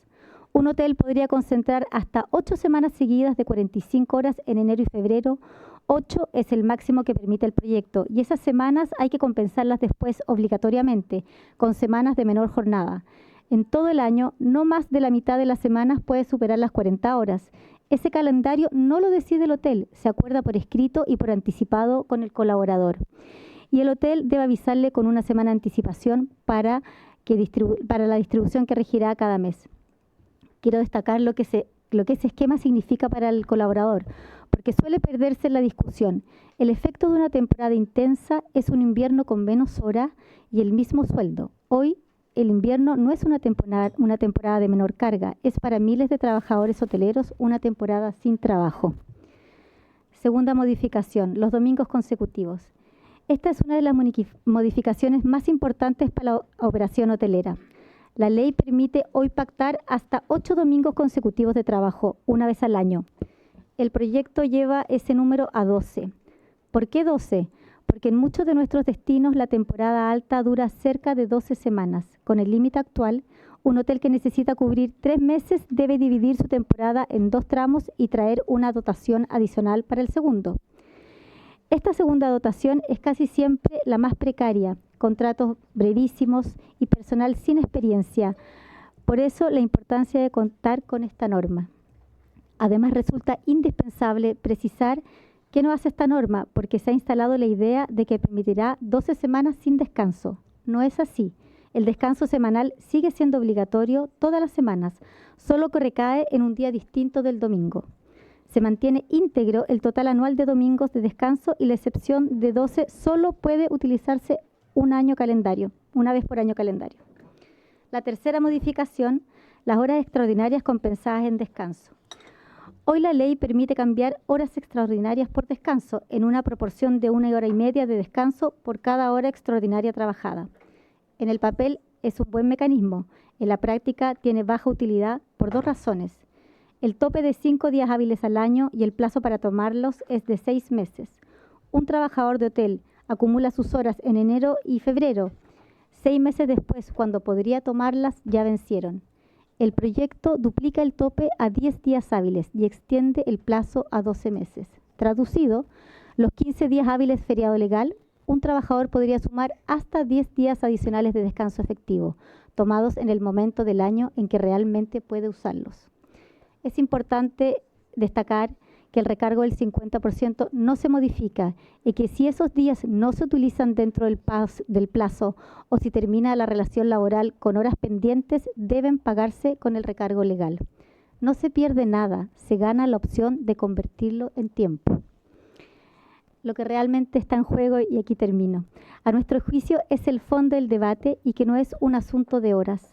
Un hotel podría concentrar hasta 8 semanas seguidas de 45 horas en enero y febrero. 8 es el máximo que permite el proyecto y esas semanas hay que compensarlas después obligatoriamente con semanas de menor jornada. En todo el año, no más de la mitad de las semanas puede superar las 40 horas. Ese calendario no lo decide el hotel, se acuerda por escrito y por anticipado con el colaborador. Y el hotel debe avisarle con una semana de anticipación para la distribución que regirá cada mes. Quiero destacar lo que ese esquema significa para el colaborador, porque suele perderse en la discusión. El efecto de una temporada intensa es un invierno con menos horas y el mismo sueldo. Hoy, el invierno no es una temporada de menor carga, es para miles de trabajadores hoteleros una temporada sin trabajo. Segunda modificación, los domingos consecutivos. Esta es una de las modificaciones más importantes para la operación hotelera. La ley permite hoy pactar hasta 8 domingos consecutivos de trabajo, una vez al año. El proyecto lleva ese número a 12. ¿Por qué 12? Porque en muchos de nuestros destinos la temporada alta dura cerca de 12 semanas. Con el límite actual, un hotel que necesita cubrir 3 meses debe dividir su temporada en 2 tramos y traer una dotación adicional para el segundo. Esta segunda dotación es casi siempre la más precaria, contratos brevísimos y personal sin experiencia. Por eso la importancia de contar con esta norma. Además, resulta indispensable precisar qué no hace esta norma, porque se ha instalado la idea de que permitirá 12 semanas sin descanso. No es así. El descanso semanal sigue siendo obligatorio todas las semanas, solo que recae en un día distinto del domingo. Se mantiene íntegro el total anual de domingos de descanso y la excepción de 12 solo puede utilizarse una vez por año calendario. La tercera modificación, las horas extraordinarias compensadas en descanso. Hoy la ley permite cambiar horas extraordinarias por descanso en una proporción de 1 hora y media de descanso por cada hora extraordinaria trabajada. En el papel es un buen mecanismo, en la práctica tiene baja utilidad por 2 razones. El tope de 5 días hábiles al año y el plazo para tomarlos es de 6 meses. Un trabajador de hotel acumula sus horas en enero y febrero. 6 meses después, cuando podría tomarlas, ya vencieron. El proyecto duplica el tope a 10 días hábiles y extiende el plazo a 12 meses. Traducido, los 15 días hábiles feriado legal, un trabajador podría sumar hasta 10 días adicionales de descanso efectivo, tomados en el momento del año en que realmente puede usarlos. Es importante destacar que el recargo del 50% no se modifica y que si esos días no se utilizan dentro del plazo o si termina la relación laboral con horas pendientes, deben pagarse con el recargo legal. No se pierde nada, se gana la opción de convertirlo en tiempo. Lo que realmente está en juego, y aquí termino, a nuestro juicio es el fondo del debate y que no es un asunto de horas.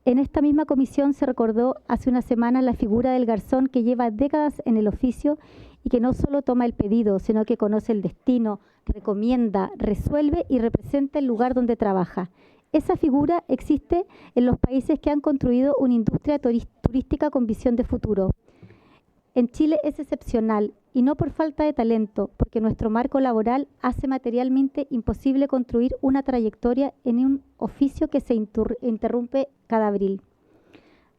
En esta misma comisión se recordó hace una semana la figura del garzón que lleva décadas en el oficio y que no solo toma el pedido, sino que conoce el destino, recomienda, resuelve y representa el lugar donde trabaja. Esa figura existe en los países que han construido una industria turística con visión de futuro. En Chile es excepcional y no por falta de talento, porque nuestro marco laboral hace materialmente imposible construir una trayectoria en un oficio que se interrumpe cada abril.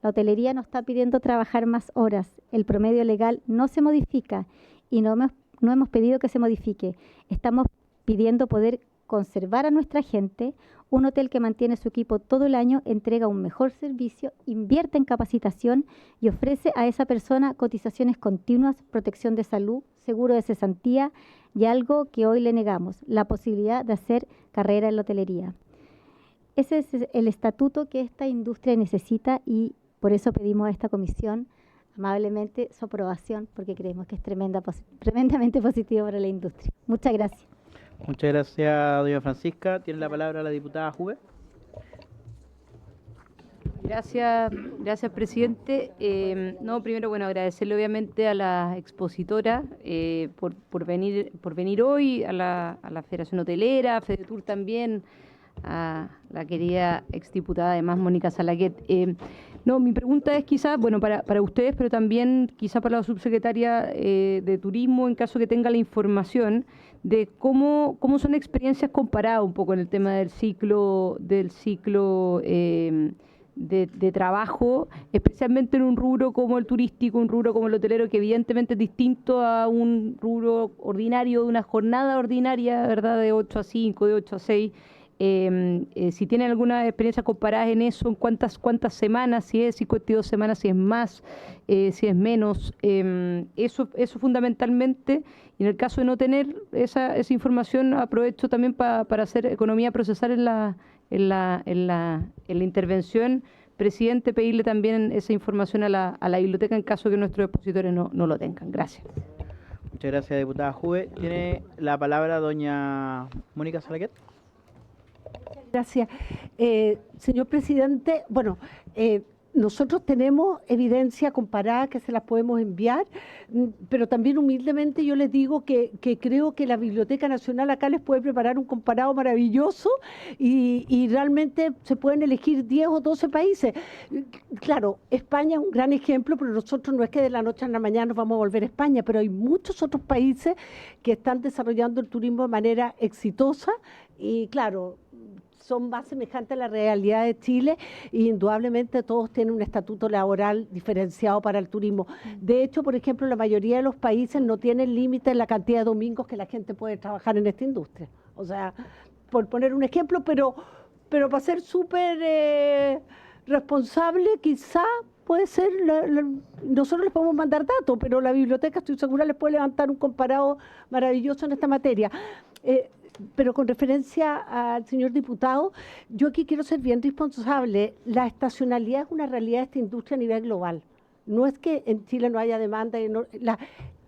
La hotelería nos está pidiendo trabajar más horas, el promedio legal no se modifica y no hemos pedido que se modifique. Estamos pidiendo poder conservar a nuestra gente. Un hotel que mantiene su equipo todo el año entrega un mejor servicio, invierte en capacitación y ofrece a esa persona cotizaciones continuas, protección de salud, seguro de cesantía y algo que hoy le negamos, la posibilidad de hacer carrera en la hotelería. Ese es el estatuto que esta industria necesita y por eso pedimos a esta comisión amablemente su aprobación porque creemos que es tremendamente positivo para la industria. Muchas gracias. Muchas gracias, doña Francisca. Tiene la palabra la diputada Juve. Gracias, presidente. No, primero, bueno, agradecerle obviamente a la expositora por venir hoy, a la Federación Hotelera, a FEDETUR también, a la querida exdiputada además Mónica Salaquet. No, mi pregunta es quizás, bueno, para ustedes, pero también quizá para la subsecretaria de Turismo, en caso que tenga la información de cómo son experiencias comparadas un poco en el tema del ciclo de trabajo, especialmente en un rubro como el turístico, un rubro como el hotelero, que evidentemente es distinto a un rubro ordinario, de una jornada ordinaria, ¿verdad?, de 8 a 5, de 8 a 6. Si tienen alguna experiencia comparada en eso, en cuántas semanas, si es 52 semanas, si es más, si es menos, eso fundamentalmente. Y en el caso de no tener esa información, aprovecho también para hacer economía procesal en la intervención, presidente, pedirle también esa información a la biblioteca en caso que nuestros expositores no lo tengan. Gracias. Muchas gracias, diputada Juve. Tiene la palabra doña Mónica Salaquet. Gracias. Señor presidente, bueno, nosotros tenemos evidencia comparada que se las podemos enviar, pero también humildemente yo les digo que creo que la Biblioteca Nacional acá les puede preparar un comparado maravilloso y realmente se pueden elegir 10 o 12 países. Claro, España es un gran ejemplo, pero nosotros no es que de la noche a la mañana nos vamos a volver a España, pero hay muchos otros países que están desarrollando el turismo de manera exitosa y claro, son más semejantes a la realidad de Chile y indudablemente todos tienen un estatuto laboral diferenciado para el turismo. De hecho, por ejemplo, la mayoría de los países no tienen límite en la cantidad de domingos que la gente puede trabajar en esta industria. O sea, por poner un ejemplo, pero para ser súper responsable, quizá puede ser, nosotros les podemos mandar datos, pero la biblioteca estoy segura les puede levantar un comparado maravilloso en esta materia. Pero con referencia al señor diputado, yo aquí quiero ser bien responsable. La estacionalidad es una realidad de esta industria a nivel global. No es que en Chile no haya demanda.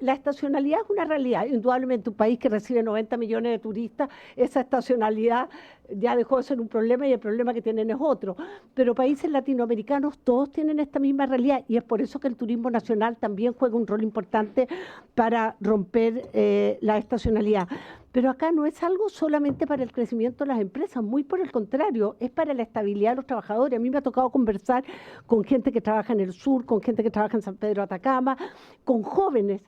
La estacionalidad es una realidad. Indudablemente un país que recibe 90 millones de turistas, esa estacionalidad ya dejó de ser un problema y el problema que tienen es otro. Pero países latinoamericanos todos tienen esta misma realidad y es por eso que el turismo nacional también juega un rol importante para romper la estacionalidad. Pero acá no es algo solamente para el crecimiento de las empresas, muy por el contrario, es para la estabilidad de los trabajadores. A mí me ha tocado conversar con gente que trabaja en el sur, con gente que trabaja en San Pedro de Atacama, con jóvenes,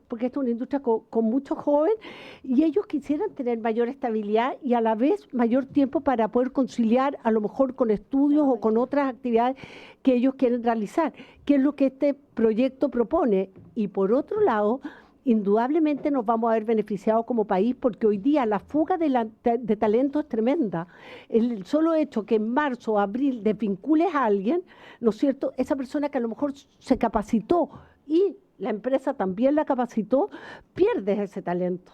porque esta es una industria con muchos jóvenes, y ellos quisieran tener mayor estabilidad y a la vez mayor tiempo para poder conciliar a lo mejor con estudios o con otras actividades que ellos quieren realizar, que es lo que este proyecto propone. Y por otro lado, indudablemente nos vamos a ver beneficiados como país porque hoy día la fuga de talento es tremenda. El solo hecho que en marzo o abril desvincules a alguien, ¿no es cierto?, esa persona que a lo mejor se capacitó y la empresa también la capacitó, pierdes ese talento.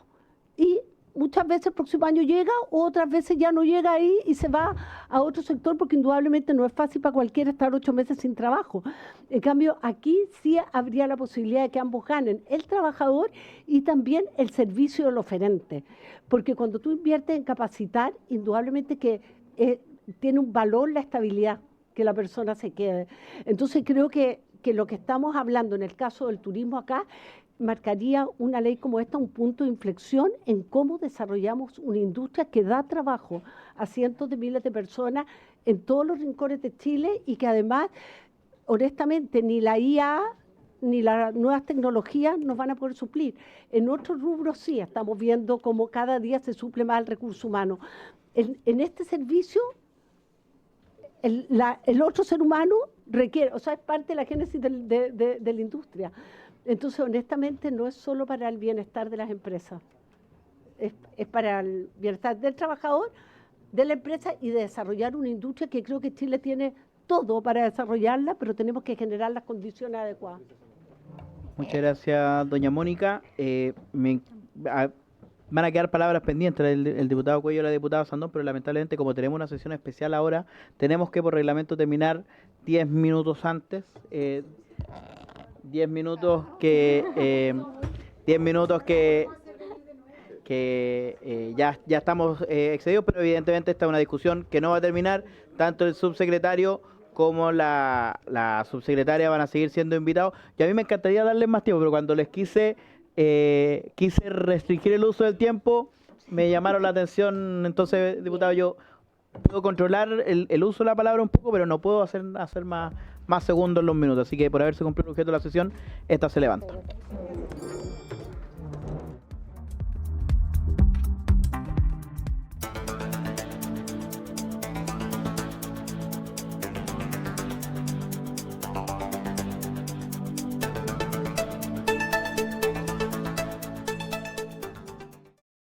Y muchas veces el próximo año llega, otras veces ya no llega ahí y se va a otro sector porque indudablemente no es fácil para cualquiera estar 8 meses sin trabajo. En cambio, aquí sí habría la posibilidad de que ambos ganen, el trabajador y también el servicio del oferente. Porque cuando tú inviertes en capacitar, indudablemente que tiene un valor la estabilidad, que la persona se quede. Entonces creo que lo que estamos hablando en el caso del turismo acá marcaría una ley como esta un punto de inflexión en cómo desarrollamos una industria que da trabajo a cientos de miles de personas en todos los rincones de Chile y que además, honestamente, ni la IA ni las nuevas tecnologías nos van a poder suplir. En otros rubros sí, estamos viendo cómo cada día se suple más el recurso humano. En este servicio, el otro ser humano requiere, o sea, es parte de la génesis de la industria. Entonces, honestamente, no es solo para el bienestar de las empresas, es para el bienestar del trabajador, de la empresa y de desarrollar una industria que creo que Chile tiene todo para desarrollarla, pero tenemos que generar las condiciones adecuadas. Muchas gracias, doña Mónica. Van a quedar palabras pendientes el diputado Cuello y la diputada Sandón, pero lamentablemente como tenemos una sesión especial ahora, tenemos que por reglamento terminar 10 minutos antes. 10 minutos que ya estamos excedidos, pero evidentemente esta es una discusión que no va a terminar. Tanto el subsecretario como la subsecretaria van a seguir siendo invitados. Y a mí me encantaría darles más tiempo, pero cuando les quise restringir el uso del tiempo, me llamaron la atención. Entonces, diputado, yo puedo controlar el uso de la palabra un poco, pero no puedo hacer más segundos en los minutos. Así que por haberse cumplido el objeto de la sesión, esta se levanta.